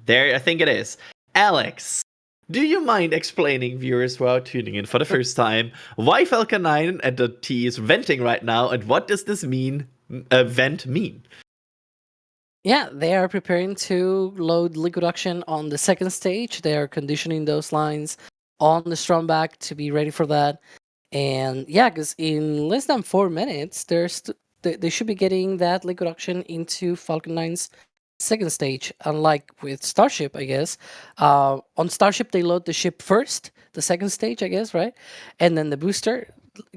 There, I think it is. Alex, do you mind explaining viewers who are tuning in for the first time why Falcon 9 and the T is venting right now, and what does this vent mean? Yeah, they are preparing to load liquid oxygen on the second stage. They are conditioning those lines on the stromback to be ready for that. And yeah, because in less than 4 minutes, they should be getting that liquid oxygen into Falcon 9's second stage. Unlike with Starship, I guess. On Starship, they load the ship first, the second stage, I guess, right? And then the booster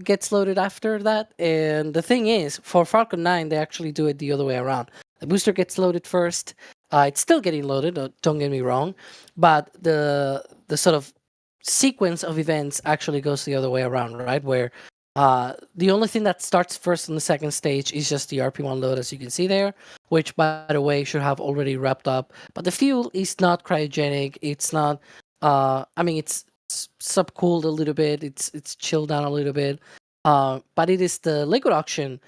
gets loaded after that. And the thing is, for Falcon 9, they actually do it the other way around. The booster gets loaded first. It's still getting loaded, don't get me wrong, but the sort of sequence of events actually goes the other way around, right? Where the only thing that starts first on the second stage is just the RP1 load, as you can see there, which, by the way, should have already wrapped up. But the fuel is not cryogenic. It's not. I mean, it's subcooled a little bit. It's chilled down a little bit. But it is the liquid auction,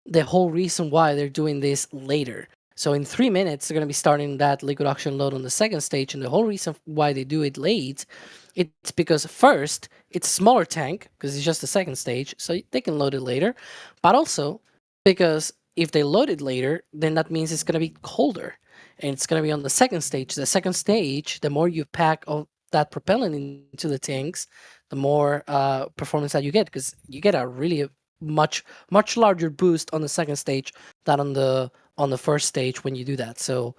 the whole reason why they're doing this later. So in 3 minutes, they're going to be starting that liquid auction load on the second stage. And the whole reason why they do it late, it's because first, it's a smaller tank, because it's just the second stage, so they can load it later. But also, because if they load it later, then that means it's going to be colder. And it's going to be on the second stage. The second stage, the more you pack of that propellant into the tanks, the more performance that you get, because you get a really much larger boost on the second stage than on the first stage when you do that. So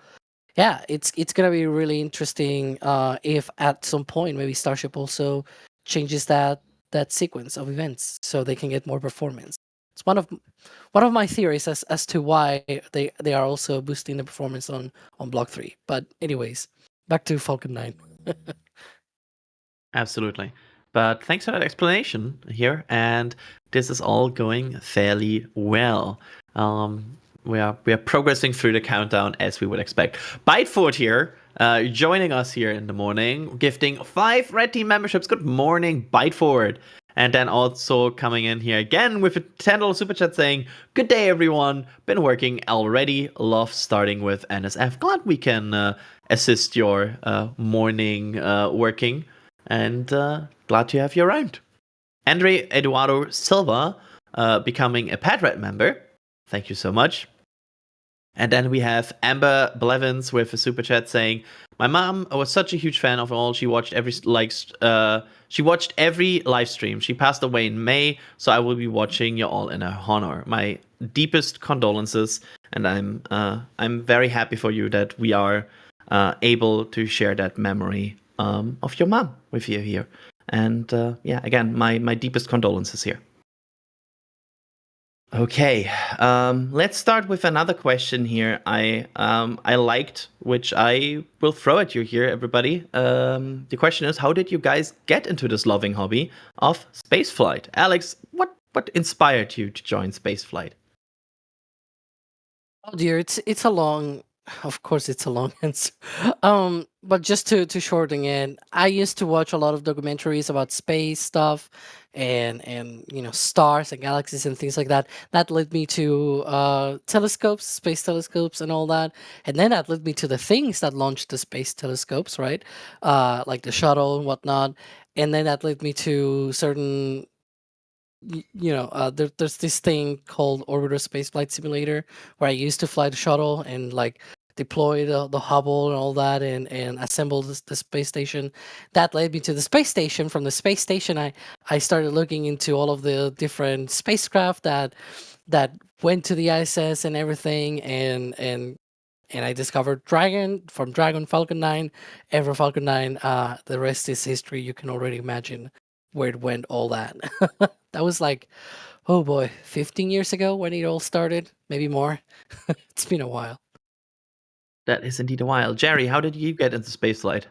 yeah, it's gonna be really interesting if at some point maybe Starship also changes that sequence of events so they can get more performance. It's one of my theories as to why they are also boosting the performance on Block 3. But anyways, back to Falcon 9. Absolutely. But thanks for that explanation here, and this is all going fairly well. We are progressing through the countdown as we would expect. Byteford here, joining us here in the morning, gifting 5 Red Team memberships. Good morning, Byteford. And then also coming in here again with a $10 super chat saying, "Good day, everyone. Been working already. Love starting with NSF. Glad we can assist your morning working. And glad to have you around." Andre Eduardo Silva becoming a Padret member. Thank you so much. And then we have Amber Blevins with a super chat saying, "My mom was such a huge fan of all. She watched every live stream. She passed away in May, so I will be watching you all in her honor. My deepest condolences, and I'm very happy for you that we are able to share that memory of your mom with you here. And yeah, again, my deepest condolences here." Okay, let's start with another question here. I liked, which I will throw at you here, everybody. The question is, how did you guys get into this loving hobby of spaceflight? Alex, what inspired you to join spaceflight? Oh dear, it's a long, of course it's a long answer. But just to shorten it, I used to watch a lot of documentaries about space stuff and stars and galaxies and things like that. That led me to telescopes, space telescopes and all that. And then that led me to the things that launched the space telescopes, right? Like the shuttle and whatnot. And then that led me to certain there's this thing called Orbiter Spaceflight Simulator where I used to fly the shuttle and like deploy the Hubble and all that and assemble the space station. That led me to the space station. From the space station, I started looking into all of the different spacecraft that went to the ISS and everything, and I discovered Dragon, from Dragon Falcon 9, ever Falcon 9. The rest is history. You can already imagine where it went, all that. That was like, oh boy, 15 years ago when it all started, maybe more. It's been a while. That is indeed a while. Jerry, how did you get into spaceflight?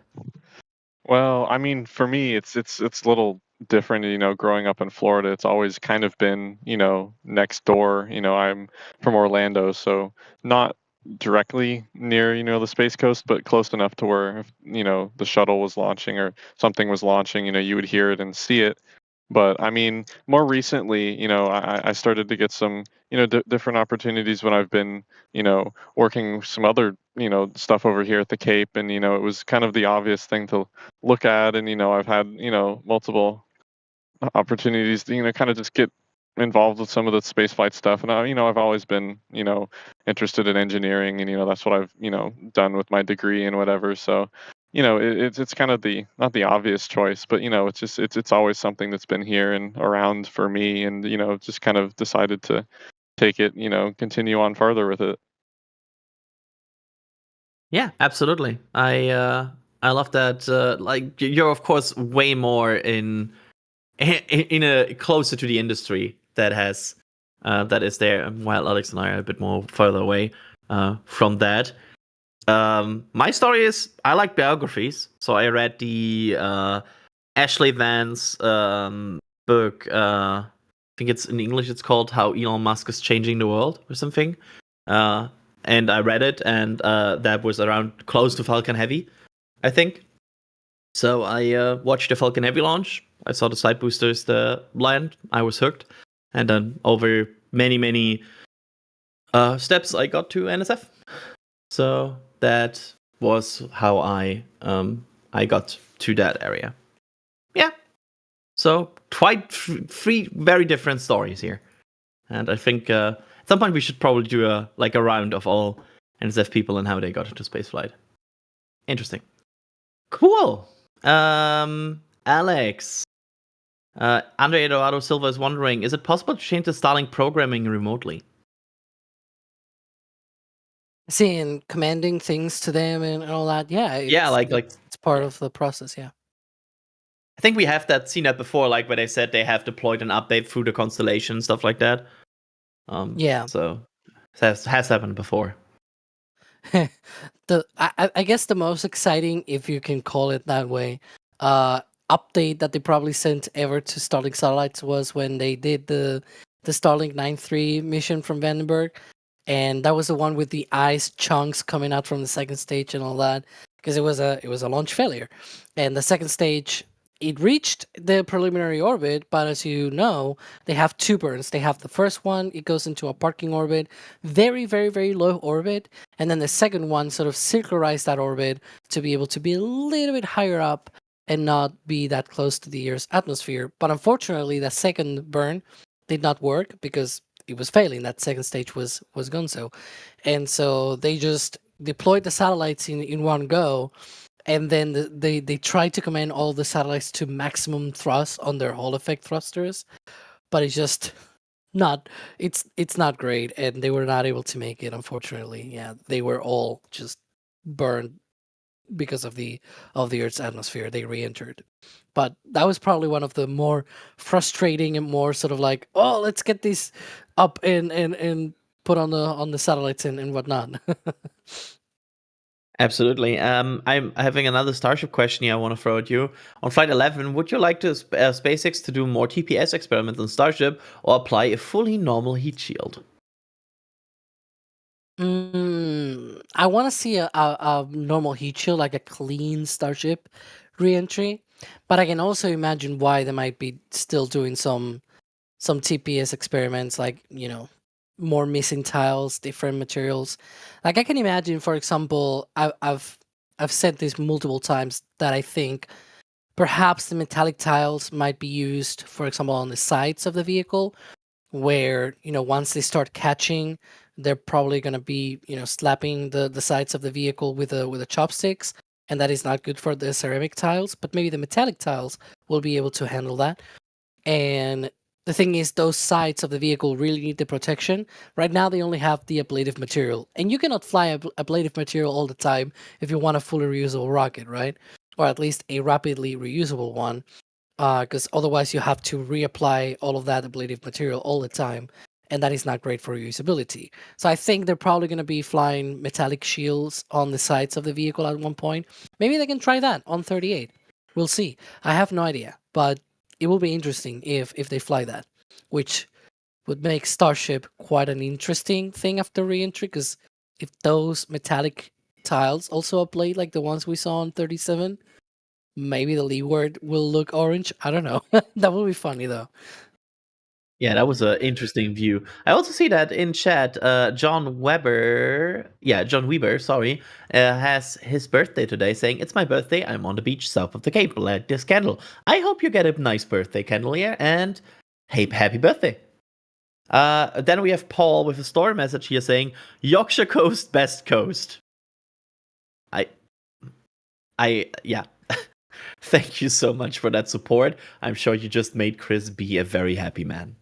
Well, I mean, for me, it's a little different. Growing up in Florida, it's always kind of been next door. I'm from Orlando, so not directly near the Space Coast, but close enough to where if the shuttle was launching or something was launching, you would hear it and see it. But I mean, more recently, I started to get some different opportunities when I've been working some other stuff over here at the Cape, and it was kind of the obvious thing to look at, and I've had multiple opportunities to kind of just get involved with some of the spaceflight stuff, and I've always been interested in engineering, and that's what I've done with my degree and whatever. So it's kind of not the obvious choice, but it's just it's always something that's been here and around for me, and just kind of decided to take it, continue on further with it. Yeah, absolutely. I love that. Like you're of course way more in a closer to the industry that is there, while Alex and I are a bit more further away from that. My story is I like biographies, so I read the Ashley Vance book. I think it's in English. It's called "How Elon Musk is Changing the World" or something. And I read it, and that was around close to Falcon Heavy, I think. So I watched the Falcon Heavy launch. I saw the side boosters land. I was hooked. And then over many steps, I got to NSF. So that was how I got to that area. Yeah. So quite three very different stories here, and I think at some point we should probably do a round of all NSF people and how they got into spaceflight. Interesting. Cool. Alex. Andre Eduardo Silva is wondering, is it possible to change the Starlink programming remotely? Seeing commanding things to them and all that. Yeah. It's part of the process. Yeah. I think we have seen that before, like where they said they have deployed an update through the constellation, stuff like that. Yeah. So it has happened before. I guess the most exciting, if you can call it that way, update that they probably sent ever to Starlink satellites was when they did the Starlink 9.3 mission from Vandenberg, and that was the one with the ice chunks coming out from the second stage and all that, because it was a launch failure, and the second stage, it reached the preliminary orbit, but as you know, they have two burns. They have the first one, it goes into a parking orbit, very, very, very low orbit, and then the second one sort of circularized that orbit to be able to be a little bit higher up and not be that close to the Earth's atmosphere. But unfortunately, the second burn did not work because it was failing. That second stage was gonzo. And so they just deployed the satellites in one go, and then they tried to command all the satellites to maximum thrust on their Hall effect thrusters, but it's just not it's not great, and they were not able to make it, unfortunately. Yeah, they were all just burned because of the Earth's atmosphere. They re-entered, but that was probably one of the more frustrating and more sort of like, oh, let's get these up and put on the satellites and whatnot. Absolutely. I'm having another Starship question here I want to throw at you. On Flight 11, would you like to SpaceX to do more TPS experiments on Starship or apply a fully normal heat shield? I want to see a normal heat shield, like a clean Starship re-entry, but I can also imagine why they might be still doing some TPS experiments, like, more missing tiles, different materials. Like I can imagine, for example, I've said this multiple times that I think perhaps the metallic tiles might be used, for example, on the sides of the vehicle, where once they start catching, they're probably going to be slapping the sides of the vehicle with a chopsticks, and that is not good for the ceramic tiles. But maybe the metallic tiles will be able to handle that. And the thing is, those sides of the vehicle really need the protection. Right now, they only have the ablative material, and you cannot fly ablative material all the time if you want a fully reusable rocket, right? Or at least a rapidly reusable one, because otherwise you have to reapply all of that ablative material all the time, and that is not great for reusability. So I think they're probably going to be flying metallic shields on the sides of the vehicle at one point. Maybe they can try that on 38. We'll see. I have no idea, but it will be interesting if they fly that, which would make Starship quite an interesting thing after re-entry, because if those metallic tiles also ablate like the ones we saw on 37, maybe the leeward will look orange. I don't know. That would be funny, though. Yeah, that was an interesting view. I also see that in chat, John Weber, sorry, has his birthday today, saying, "It's my birthday, I'm on the beach south of the Cape, light this candle. I hope you get a nice birthday candle here, and happy birthday." Then we have Paul with a story message here saying, "Yorkshire coast, best coast." Yeah. Thank you so much for that support. I'm sure you just made Chris be a very happy man.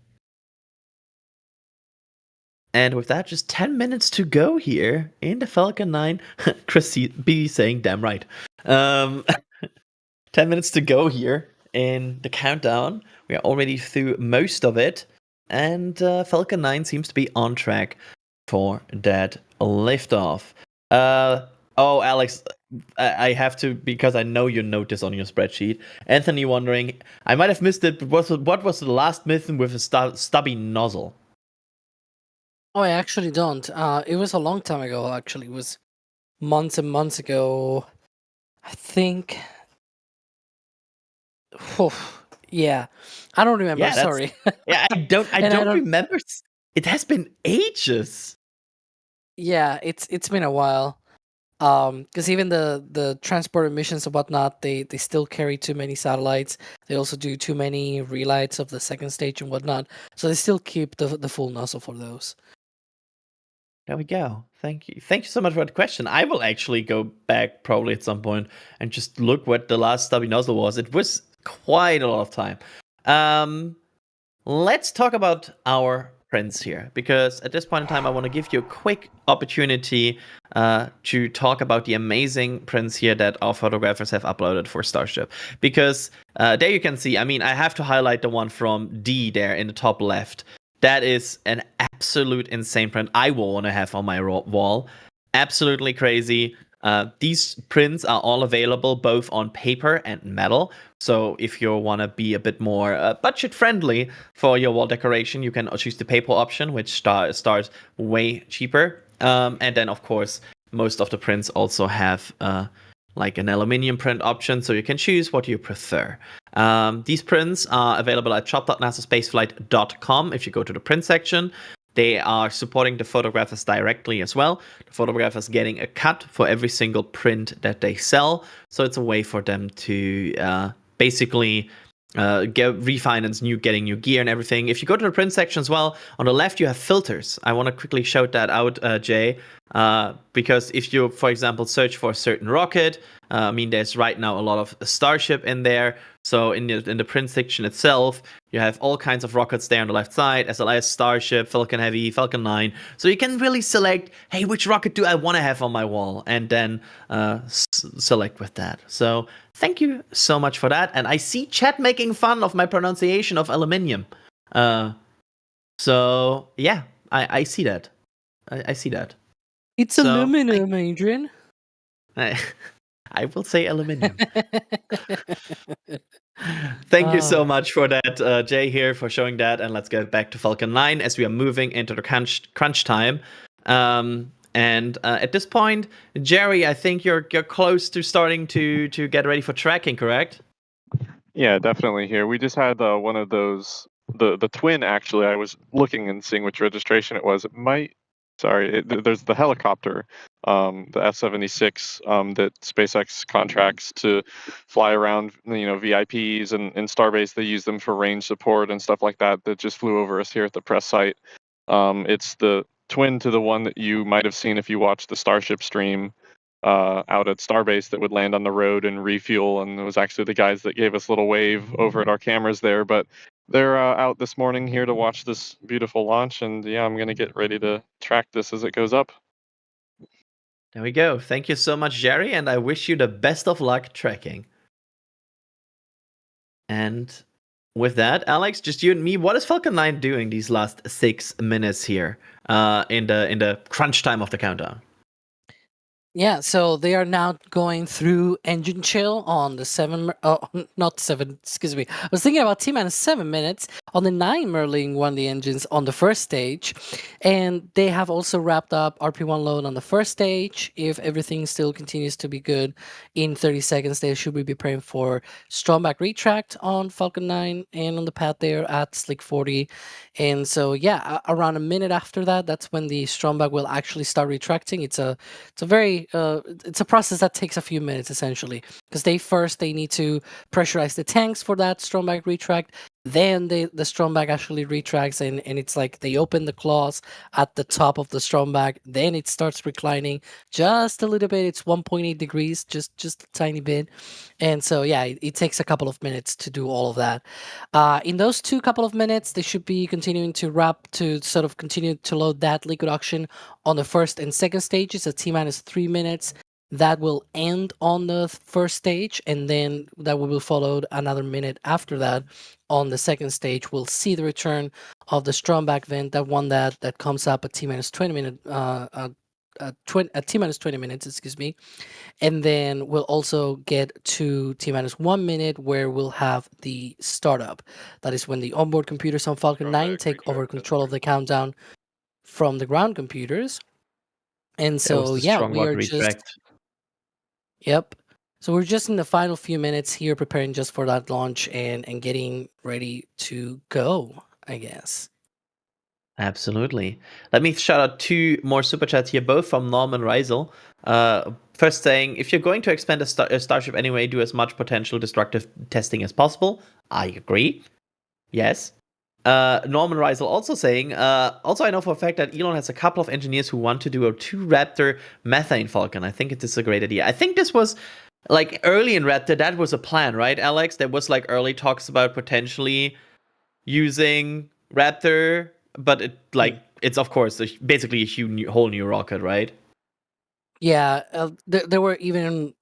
And with that, just 10 minutes to go here in the Falcon 9. Chris B saying, damn right. 10 minutes to go here in the countdown. We are already through most of it. And Falcon 9 seems to be on track for that liftoff. Alex, I have to, because I know you note this on your spreadsheet. Anthony wondering, I might have missed it, but what was the last mission with a stubby nozzle? Oh, I actually don't. It was a long time ago, actually. It was months and months ago. I think... Yeah, I don't remember. Yeah, that's- Sorry. Yeah, I don't And I don't- remember. It has been ages. Yeah, it's been a while. Because even the transport missions and whatnot, they still carry too many satellites. They also do too many relights of the second stage and whatnot. So they still keep the full nozzle for those. There we go. Thank you. Thank you so much for the question. I will actually go back probably at some point and just look what the last stubby nozzle was. It was quite a lot of time. Let's talk about our prints here, because at this point in time, I want to give you a quick opportunity to talk about the amazing prints here that our photographers have uploaded for Starship. Because there you can see, I mean, I have to highlight the one from D there in the top left. That is an absolute insane print I will want to have on my wall. Absolutely crazy. These prints are all available both on paper and metal. So if you want to be a bit more budget friendly for your wall decoration, you can choose the paper option, which starts way cheaper. And then, of course, most of the prints also have like an aluminium print option, so you can choose what you prefer. These prints are available at shop.nasaspaceflight.com. If you go to the print section, they are supporting the photographers directly as well. The photographers getting a cut for every single print that they sell. So it's a way for them to basically refinance getting new gear and everything. If you go to the print section as well, on the left you have filters. I want to quickly shout that out, Jay, because if you, for example, search for a certain rocket, I mean, there's right now a lot of Starship in there. So in the print section itself, you have all kinds of rockets there on the left side, as well as Starship, Falcon Heavy, Falcon 9. So you can really select, hey, which rocket do I want to have on my wall? And then select with that. So thank you so much for that. And I see chat making fun of my pronunciation of aluminium. So yeah, I see that. I see that. It's aluminum, Adrian. I will say aluminium. Thank you so much for that, Jay, here, for showing that. And let's get back to Falcon 9 as we are moving into the crunch time. And at this point, Jerry, I think you're close to starting to get ready for tracking, correct? Yeah, definitely here. We just had one of those, the twin, actually. I was looking and seeing which registration it was. There's the helicopter, the S-76, that SpaceX contracts to fly around, VIPs and in Starbase. They use them for range support and stuff like that. That just flew over us here at the press site. It's the twin to the one that you might have seen if you watched the Starship stream out at Starbase, that would land on the road and refuel. And it was actually the guys that gave us a little wave over at our cameras there. But they're out this morning here to watch this beautiful launch, and yeah, I'm going to get ready to track this as it goes up. There we go. Thank you so much, Jerry, and I wish you the best of luck tracking. And with that, Alex, just you and me, what is Falcon 9 doing these last 6 minutes here in the crunch time of the countdown? Yeah, so they are now going through engine chill on the not 7, excuse me. I was thinking about T-minus 7 minutes. On the 9, Merlin won the engines on the first stage. And they have also wrapped up RP1 load on the first stage. If everything still continues to be good, in 30 seconds, they should be preparing for Stromback retract on Falcon 9 and on the pad there at Slick 40. And so, yeah, around a minute after that, that's when the Stromback will actually start retracting. It's a process that takes a few minutes, essentially, because they need to pressurize the tanks for that Stromback retract. Then the Stromback actually retracts, and it's like they open the claws at the top of the Stromback. Then it starts reclining just a little bit. It's 1.8 degrees, just a tiny bit. And so, yeah, it takes a couple of minutes to do all of that. In those couple of minutes, they should be continuing to sort of continue to load that liquid oxygen on the first and second stages at T-minus 3 minutes. That will end on the first stage, and then that will be followed another minute after that on the second stage. We'll see the return of the Stromback vent, that one that comes up at T-minus 20 minutes, at T-minus 20 minutes, excuse me. And then we'll also get to T-minus 1 minute, where we'll have the startup. That is when the onboard computers on Falcon 9 take over control of the countdown from the ground computers. And so, yeah, we are just... Yep. So we're just in the final few minutes here, preparing just for that launch and getting ready to go, I guess. Absolutely. Let me shout out 2 more super chats here, both from Norman Reisel. First saying, if you're going to expand a starship anyway, do as much potential destructive testing as possible. I agree. Yes. Norman Reisel also saying, also I know for a fact that Elon has a couple of engineers who want to do a 2-Raptor methane Falcon. I think it is a great idea. I think this was like early in Raptor, that was a plan, right, Alex? There was like early talks about potentially using Raptor, but it's of course basically a whole new rocket, right? Yeah, there were even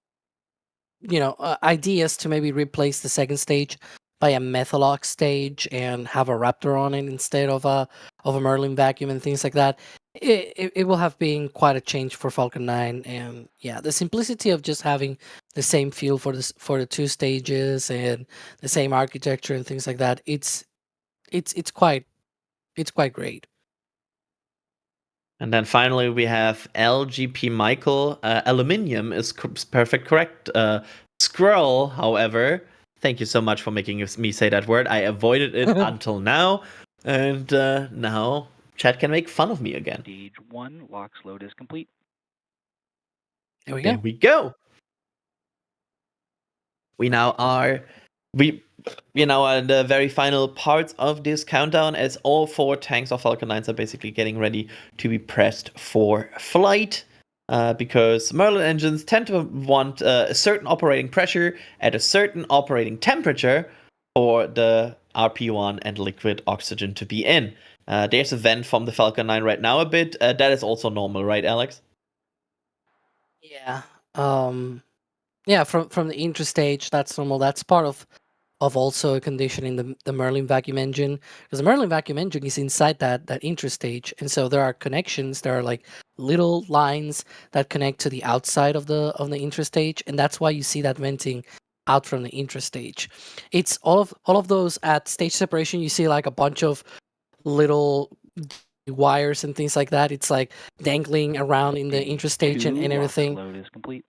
ideas to maybe replace the second stage by a Methalox stage and have a Raptor on it instead of a Merlin vacuum and things like that. It will have been quite a change for Falcon 9, and yeah, the simplicity of just having the same fuel for the 2 stages and the same architecture and things like that. It's quite great. And then finally we have LGP Michael. Aluminium is perfect, correct. Squirrel, however, thank you so much for making me say that word. I avoided it until now, and now chat can make fun of me again. Stage 1 LOX load is complete. There we There go. we go. We now are in the very final parts of this countdown, as all 4 tanks of Falcon 9s are basically getting ready to be pressed for flight. Because Merlin engines tend to want a certain operating pressure at a certain operating temperature for the RP1 and liquid oxygen to be in. There's a vent from the Falcon 9 right now a bit. That is also normal, right, Alex? Yeah. Yeah, from the intrastage, that's normal. That's part of also a condition in the Merlin vacuum engine, because the Merlin vacuum engine is inside that intrastage, and so there are connections. There are like little lines that connect to the outside of the intrastage, and that's why you see that venting out from the intrastage. It's all of those at stage separation. You see like a bunch of little wires and things like that. It's like dangling around in the intrastage and everything. LOX load is complete.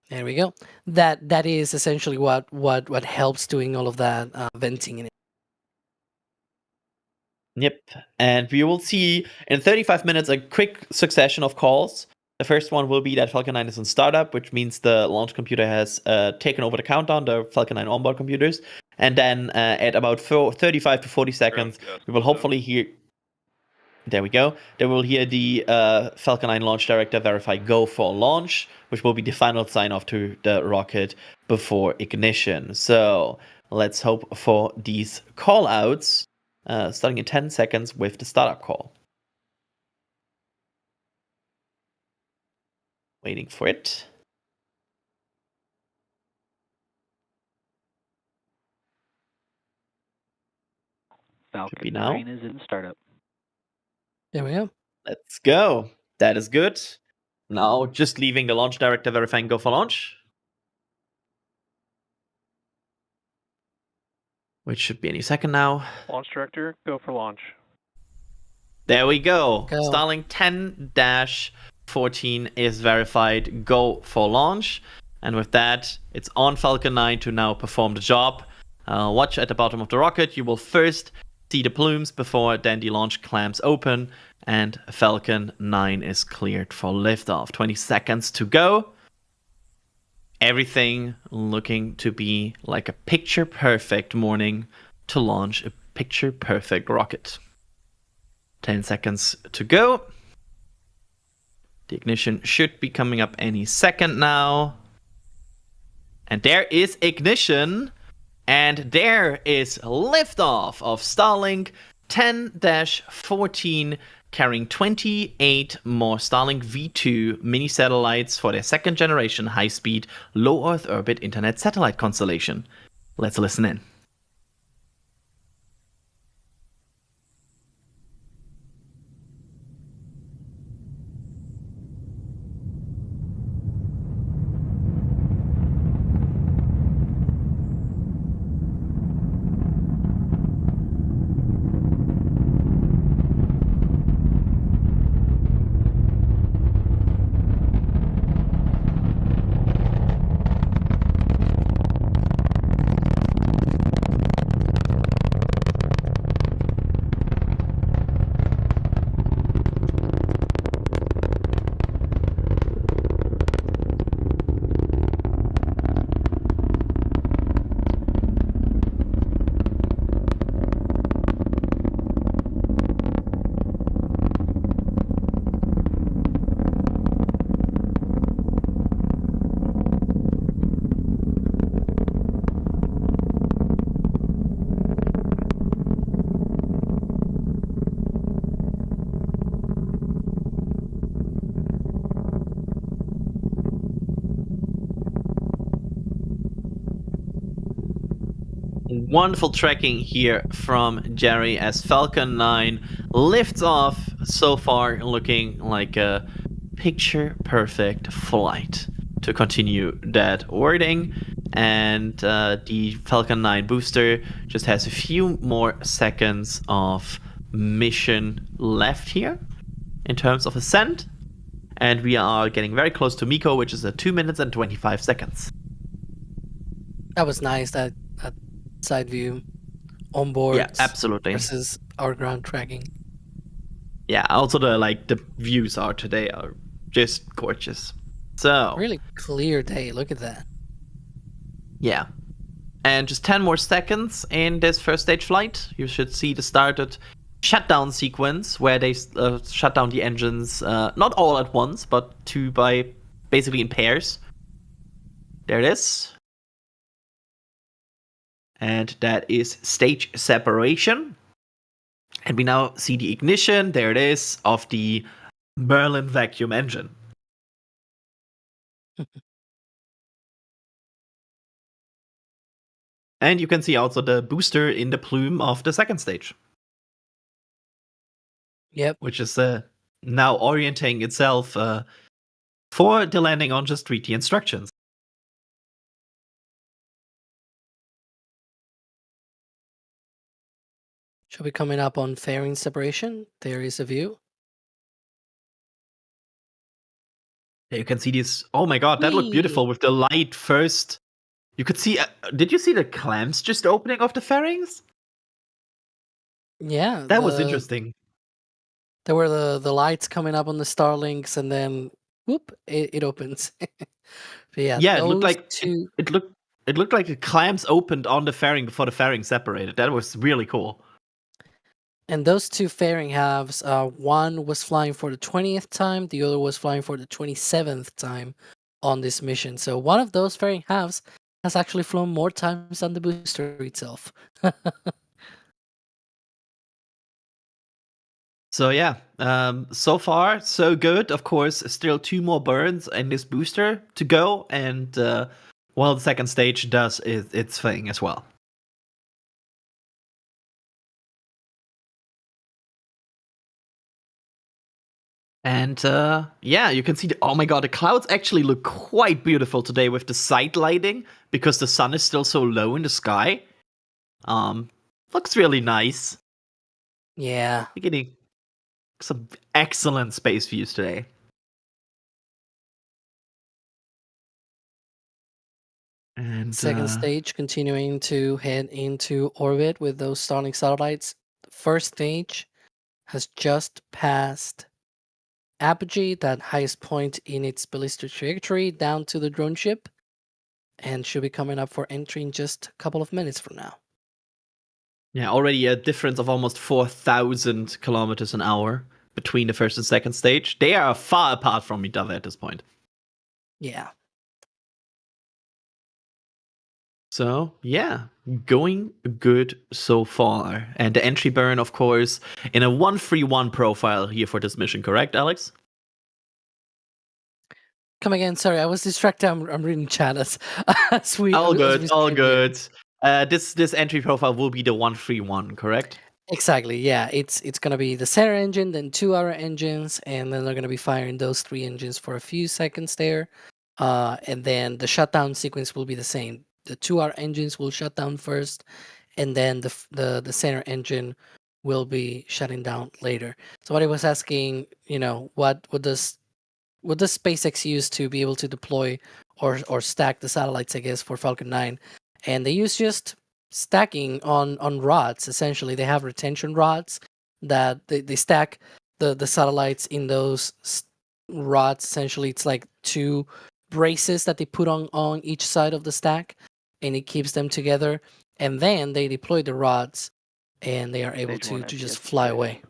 There we go. That is essentially what helps doing all of that venting in it. Yep. And we will see in 35 minutes a quick succession of calls. The first one will be that Falcon 9 is in startup, which means the launch computer has taken over the countdown, the Falcon 9 onboard computers. And then at about 35 to 40 seconds, we will hopefully hear... There we go. Then we'll hear the Falcon 9 launch director verify go for launch, which will be the final sign-off to the rocket before ignition. So let's hope for these call-outs, starting in 10 seconds with the startup call. Waiting for it. Falcon now. 9 is in startup. There we go. Let's go. That is good. Now just leaving the launch director verifying go for launch. Which should be any second now. Launch director, go for launch. There we go. Go. Starlink 10-14 is verified. Go for launch. And with that, it's on Falcon 9 to now perform the job. Watch at the bottom of the rocket. You will first see the plumes before then the launch clamps open. And Falcon 9 is cleared for liftoff. 20 seconds to go. Everything looking to be like a picture-perfect morning to launch a picture-perfect rocket. 10 seconds to go. The ignition should be coming up any second now. And there is ignition. And there is liftoff of Starlink 10-14, carrying 28 more Starlink V2 mini satellites for their second generation high-speed, low Earth orbit internet satellite constellation. Let's listen in. wonderful tracking here from Jerry as Falcon 9 lifts off. So far, looking like a picture-perfect flight to continue that wording. And the Falcon 9 booster just has a few more seconds of mission left here in terms of ascent. And we are getting very close to Miko, which is at 2 minutes and 25 seconds. That was nice, that side view on board. Yeah, absolutely. Versus our ground tracking. Yeah, also the views today are just gorgeous. So Really clear day. Look at that. yeah. And just 10 more seconds in this first stage flight. You should see the started shutdown sequence where they shut down the engines, not all at once, but basically in pairs. There it is. And that is stage separation. And we now see the ignition, there it is, of the Merlin vacuum engine. And you can see also the booster in the plume of the second stage. Yep. Which is now orienting itself for the landing on just 3T instructions. Should be coming up on fairing separation. There is a view. You can see this. Oh my god, that looked Whee! beautiful with the light first. You could see. Did you see the clamps just opening of the fairings? Yeah. That was interesting. There were the lights coming up on the Starlinks, and then whoop, it opens. But yeah, It looked like two. it looked like the clamps opened on the fairing before the fairing separated. That was really cool. And those two fairing halves, one was flying for the 20th time, the other was flying for the 27th time on this mission. So one of those fairing halves has actually flown more times than the booster itself. So yeah, so far so good. Of course, still 2 more burns in this booster to go, and while the second stage does its thing as well. And yeah, you can see oh my god, the clouds actually look quite beautiful today with the side lighting because the sun is still so low in the sky. Looks really nice. Yeah. We're getting some excellent space views today. And Second stage continuing to head into orbit with those Starlink satellites. The first stage has just passed apogee, that highest point in its ballistic trajectory, down to the drone ship, and should be coming up for entry in just a couple of minutes from now. Yeah, already a difference of almost 4,000 kilometers an hour between the first and second stage. They are far apart from each other at this point. Yeah. So, yeah, going good so far. And the entry burn, of course, in a 1-3-1 profile here for this mission, correct, Alex? Come again, sorry, I was distracted. I'm reading chat as we. All as we good, all stand here. good. This entry profile will be the 1-3-1, correct? Exactly, yeah. It's gonna be the center engine, then 2 other engines, and then they're gonna be firing those 3 engines for a few seconds there. And then the shutdown sequence will be the same. The 2 other engines will shut down first, and then the center engine will be shutting down later. So what I was asking, what does SpaceX use to be able to deploy or stack the satellites, I guess, for Falcon 9? And they use just stacking on rods. Essentially, they have retention rods that they stack the satellites in those rods. Essentially, it's like 2 braces that they put on each side of the stack, and it keeps them together. And then they deploy the rods, and they are able Stage one to just NGS fly deployed. away.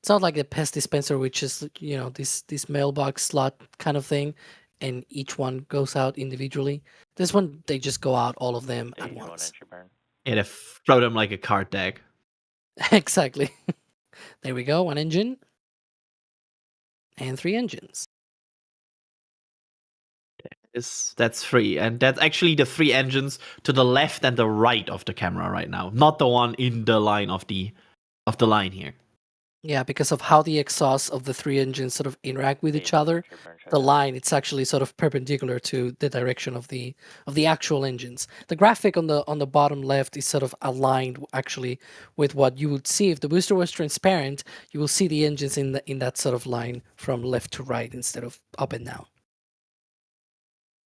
It's not like a pest dispenser, which is this mailbox slot kind of thing, and each one goes out individually. This one, they just go out, all of them at Stage one once. entry burn. Yeah, they throw them like a card deck. Exactly. There we go. 1 engine and 3 engines. That's 3, and that's actually the 3 engines to the left and the right of the camera right now, not the one in the line of the line here. Yeah, because of how the exhausts of the 3 engines sort of interact with each other, the line it's actually sort of perpendicular to the direction of the actual engines. The graphic on the bottom left is sort of aligned actually with what you would see if the booster was transparent. You will see the engines in that sort of line from left to right instead of up and down.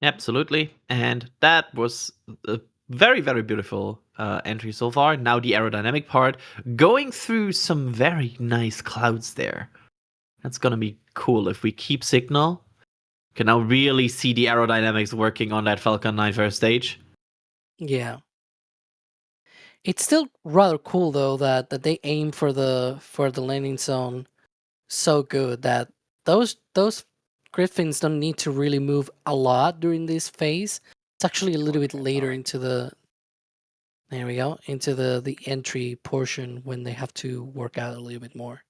Absolutely, and that was a very, very beautiful entry so far. Now the aerodynamic part, going through some very nice clouds there. That's gonna be cool if we keep signal. Can now really see the aerodynamics working on that Falcon 9 first stage. Yeah. It's still rather cool though that they aim for the landing zone so good that those Griffins don't need to really move a lot during this phase. It's actually a little bit later into the into the entry portion when they have to work out a little bit more.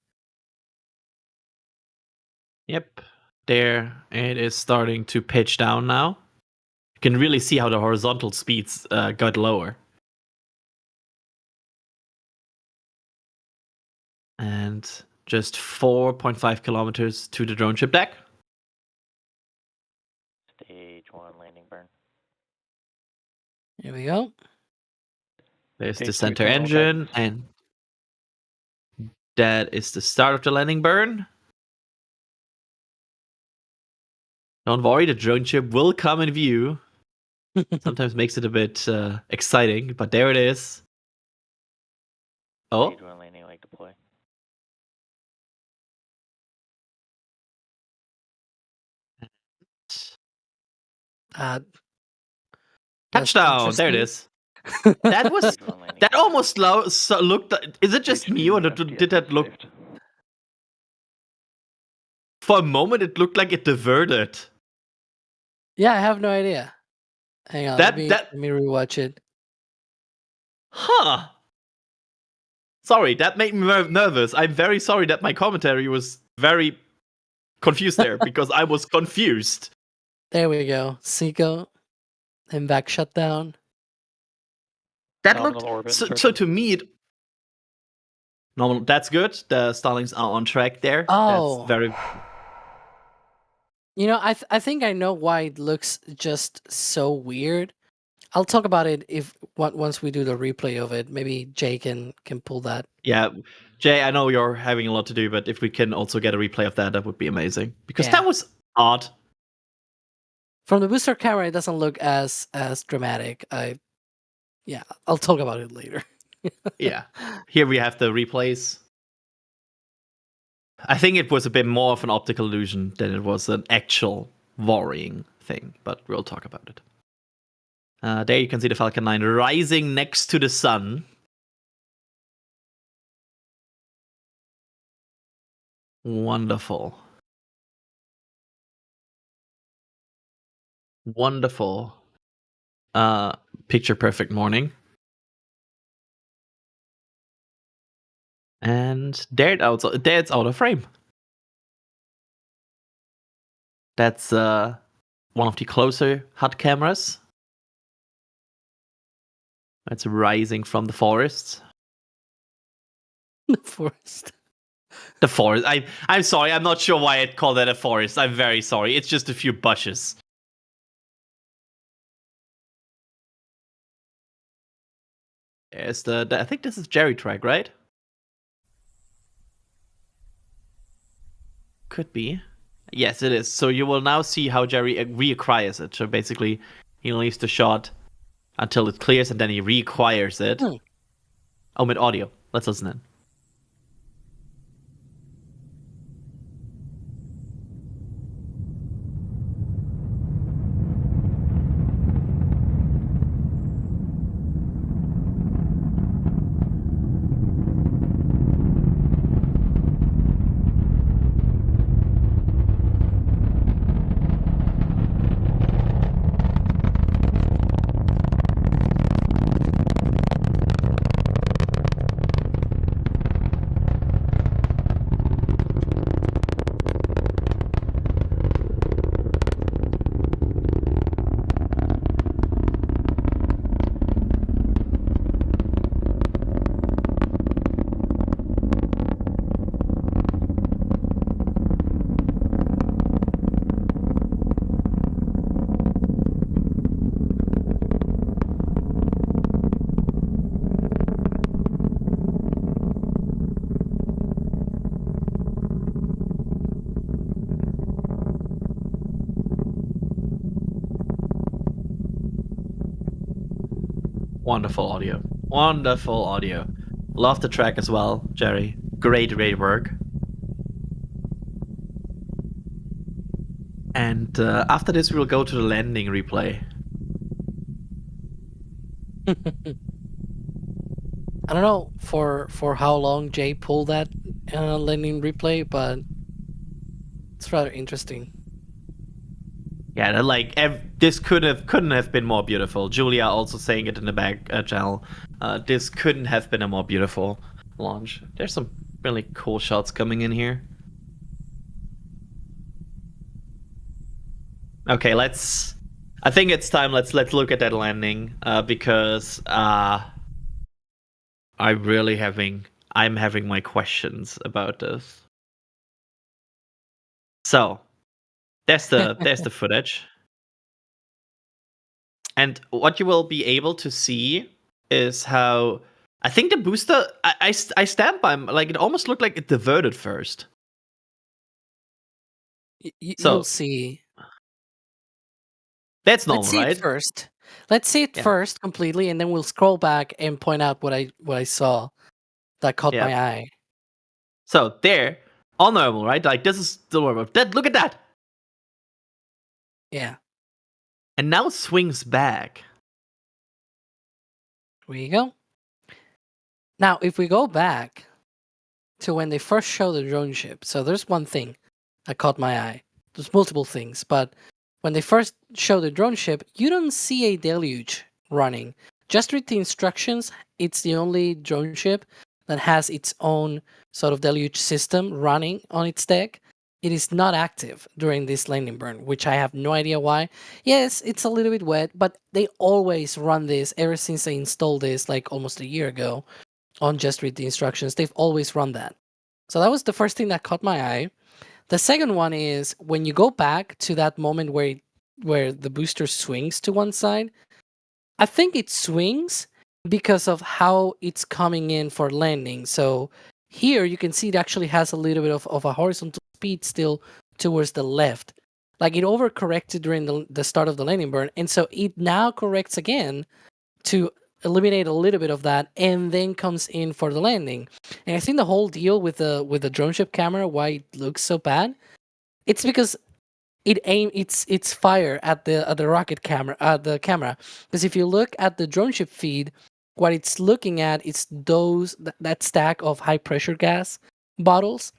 Yep, there it is starting to pitch down now. You can really see how the horizontal speeds got lower. And just 4.5 kilometers to the drone ship deck. Stage 1 landing burn. Here we go. There's the Stage 2 center thermal engine, and that is the start of the landing burn. Don't worry, the drone ship will come in view. Sometimes makes it a bit exciting, but there it is. Oh, Stage 1 landing leg deploy. That's touchdown! There it interesting. is. That was Stage 1 landing. that almost looked. Is it just Stage me, 2 or FTS did that look? saved. For a moment, it looked like it diverted. Yeah, I have no idea. Hang on, That- let me rewatch it. Huh. Sorry, that made me nervous. I'm very sorry that my commentary was very confused there because I was confused. There we go. Seco and back shutdown. That Nominal looked orbit so circle. to me. Normal. That's good. The Starlinks are on track there. Oh. That's very. You know, I think I know why it looks just so weird. I'll talk about it once we do the replay of it. Maybe Jay can pull that. Yeah, Jay, I know you're having a lot to do, but if we can also get a replay of that, that would be amazing because Yeah. that was odd. From the booster camera, it doesn't look as dramatic. I'll talk about it later. Yeah, here we have the replays. I think it was a bit more of an optical illusion than it was an actual worrying thing, but we'll talk about it. There you can see the Falcon 9 rising next to the sun. Wonderful. Wonderful. Picture perfect morning. And there it's out of frame. That's one of the closer HUD cameras. It's rising from the forest. The forest. The forest. I'm sorry. I'm not sure why I'd call that a forest. I'm very sorry. It's just a few bushes. There's I think this is JRTI, right? Could be. Yes, it is. So you will now see how Jerry reacquires it. So basically, he leaves the shot until it clears, and then he reacquires it. Oh, with audio. Let's listen in. Wonderful audio. Wonderful audio. Love the track as well, Jerry. Great work. And after this, we'll go to the landing replay. I don't know for how long Jay pulled that landing replay, but it's rather interesting. Yeah, like this couldn't have been more beautiful. Julia also saying it in the back channel. This couldn't have been a more beautiful launch. There's some really cool shots coming in here. Okay, I think it's time. Let's look at that landing because I'm having my questions about this. So there's the footage, and what you will be able to see is how I think the booster. I stand by, like, it almost looked like it diverted first. You'll see. That's normal, Let's see right? it first. Let's see it first completely, and then we'll scroll back and point out what I saw that caught my eye. So there, all normal, right? Like, this is still normal. Look at that. Yeah. And now swings back. Here you go. Now, if we go back to when they first showed the drone ship, so there's one thing that caught my eye. There's multiple things, but when they first show the drone ship, you don't see a deluge running. Just read the instructions. It's the only drone ship that has its own sort of deluge system running on its deck. It is not active during this landing burn, which I have no idea why. Yes, it's a little bit wet, but they always run this ever since they installed this like almost a year ago on Just Read the Instructions. They've always run that. So that was the first thing that caught my eye. The second one is when you go back to that moment where the booster swings to one side. I think it swings because of how it's coming in for landing. So here you can see it actually has a little bit of a horizontal speed still towards the left. Like it overcorrected during the start of the landing burn. And so it now corrects again to eliminate a little bit of that and then comes in for the landing. And I think the whole deal with the drone ship camera, why it looks so bad, it's because it's fire at the rocket camera, the camera. Because if you look at the drone ship feed, what it's looking at is that stack of high pressure gas bottles,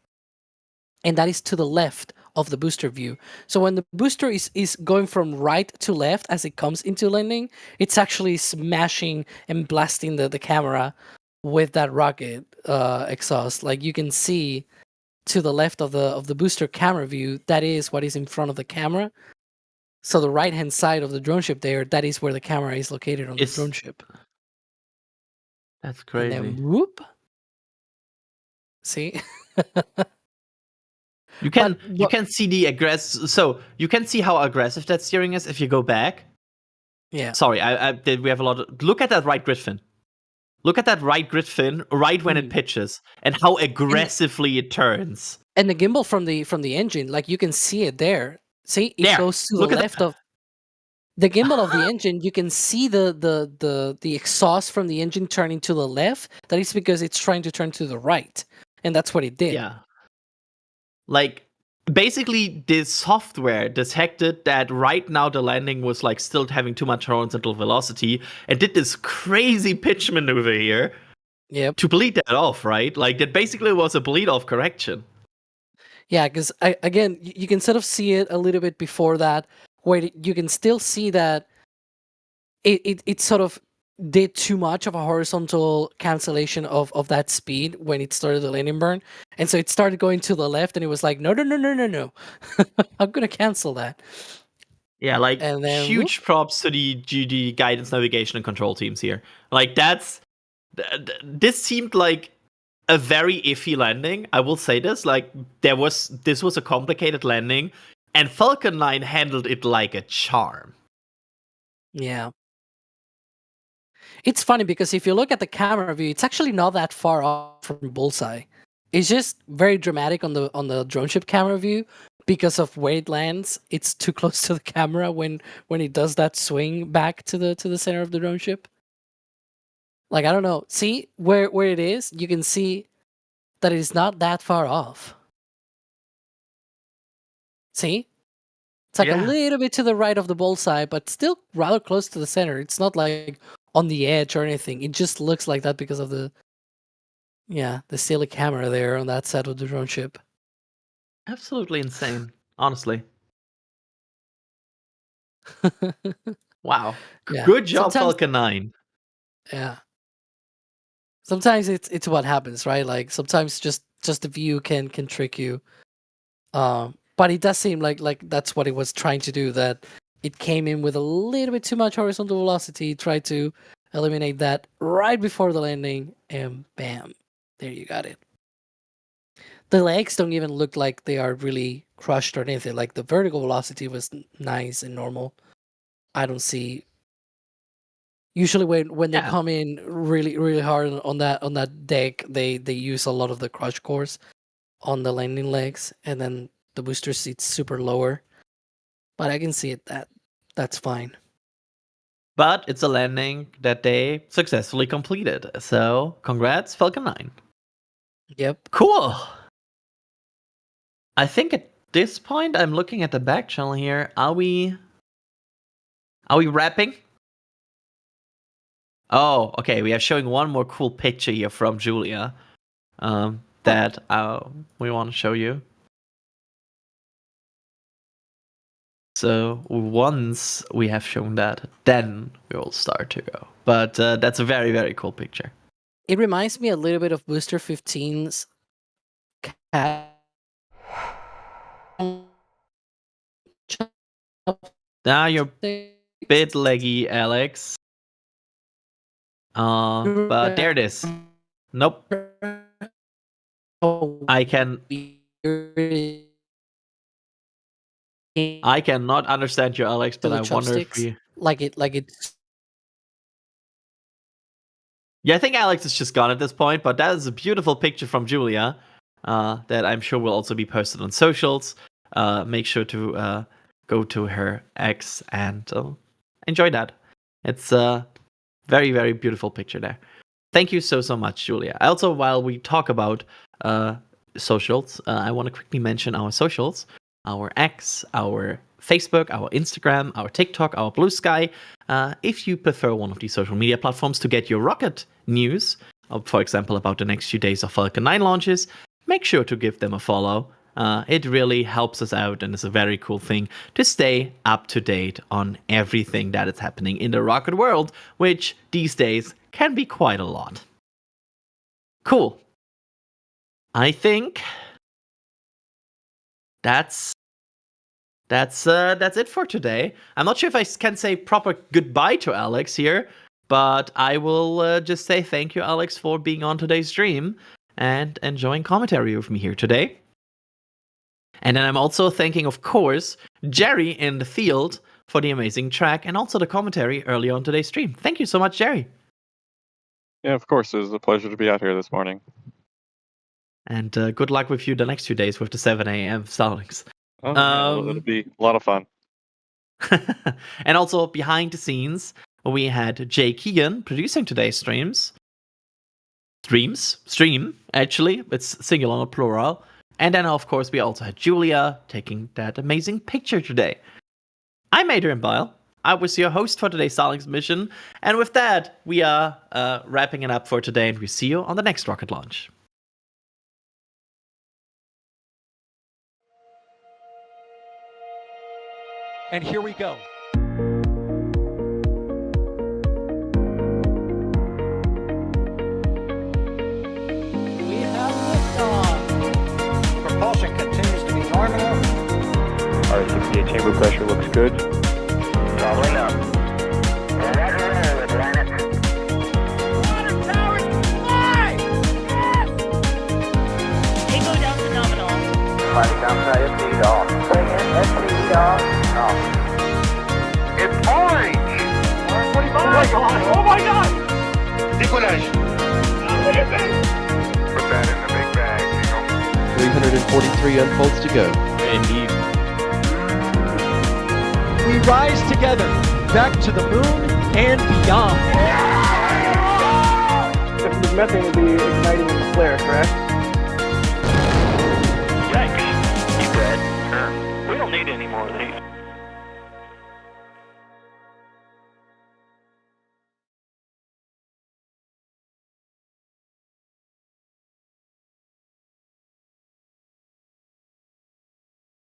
and that is to the left of the booster view. So when the booster is going from right to left as it comes into landing, it's actually smashing and blasting the camera with that rocket exhaust. Like you can see to the left of the booster camera view, that is what is in front of the camera. So the right hand side of the drone ship there, that is where the camera is located on the drone ship. That's crazy. And then whoop. See? You can see the so you can see how aggressive that steering is if you go back. Yeah. Sorry, we have a lot of, look at that right grid fin. Look at that right grid fin right when it pitches and how aggressively it turns. And the gimbal from the engine, like you can see it there. See, it goes to the left of the gimbal of the engine. You can see the exhaust from the engine turning to the left. That is because it's trying to turn to the right, and that's what it did. Yeah. Like basically, this software detected that right now the landing was like still having too much horizontal velocity and did this crazy pitch maneuver here. Yep. To bleed that off, right? Like that basically was a bleed off correction. Yeah, because again, you can sort of see it a little bit before that, where you can still see that it sort of did too much of a horizontal cancellation of that speed when it started the landing burn, and so it started going to the left, and it was like, no, I'm gonna cancel that. Yeah, like and then, huge props to the guidance, navigation, and control teams here. Like this seemed like a very iffy landing. I will say this, like this was a complicated landing, and Falcon 9 handled it like a charm. Yeah. It's funny because if you look at the camera view, it's actually not that far off from Bullseye. It's just very dramatic on the drone ship camera view because of where it lands. It's too close to the camera when it does that swing back to the center of the drone ship. Like, I don't know. See where it is? You can see that it is not that far off. See? It's like a Yeah. little bit to the right of the bullseye, but still rather close to the center. It's not like on the edge or anything. It just looks like that because of the silly camera there on that side of the drone ship. Absolutely insane, honestly. Wow. Yeah. Good job, Sometimes- Falcon 9. Yeah. Sometimes it's what happens, right? Like sometimes just the view can trick you. But it does seem like that's what it was trying to do. That it came in with a little bit too much horizontal velocity, tried to eliminate that right before the landing, and bam, there you got it. The legs don't even look like they are really crushed or anything. Like the vertical velocity was nice and normal. I don't see. Usually when they Yeah. come in really hard on that deck, they use a lot of the crush cores on the landing legs, and then the booster seat's super lower. But I can see it that's fine. But it's a landing that they successfully completed. So congrats, Falcon 9. Yep. Cool. I think at this point I'm looking at the back channel here. Are we wrapping? Oh, okay. We are showing one more cool picture here from Julia that we want to show you. So once we have shown that, then we will start to go. But that's a very, very cool picture. It reminds me a little bit of Booster 15's Now you're a bit laggy, Alex. But there it is. Nope. I cannot understand you, Alex, but the I wonder if chopsticks. we... like it's Yeah, I think Alex is just gone at this point, but that is a beautiful picture from Julia that I'm sure will also be posted on socials. Make sure to go to her X and enjoy that. It's a very, very beautiful picture there. Thank you so much, Julia. Also, while we talk about socials, I want to quickly mention our socials. Our X, our Facebook, our Instagram, our TikTok, our Blue Sky. If you prefer one of these social media platforms to get your rocket news, for example, about the next few days of Falcon 9 launches, make sure to give them a follow. It really helps us out and is a very cool thing to stay up to date on everything that is happening in the rocket world, which these days can be quite a lot. Cool. I think that's it for today. I'm not sure if I can say proper goodbye to Alex here, but I will just say thank you, Alex, for being on today's stream and enjoying commentary with me here today. And then I'm also thanking, of course, Jerry in the field for the amazing track and also the commentary early on today's stream. Thank you so much, Jerry. Yeah, of course. It was a pleasure to be out here this morning. And good luck with you the next 2 days with the 7 a.m. Starlinks. Oh, yeah, it'll be a lot of fun. And also behind the scenes, we had Jay Keegan producing today's stream, actually. It's singular, not plural. And then, of course, we also had Julia taking that amazing picture today. I'm Adrian Bile. I was your host for today's Starlink's mission. And with that, we are wrapping it up for today, and we see you on the next rocket launch. And here we go. We have liftoff. Propulsion continues to be nominal. R68 chamber pressure looks good. Doubling up. Roger, with planet. Water towers, fly! Yes! Tango down to nominal. Flight downside FTE off. Bring in FTE off. It's orange! 145! Oh my god! Oh my god! Decollage! Put that in the big bag, 343 unfolds to go. Indeed. We rise together back to the moon and beyond. methane would be igniting in the flare, correct?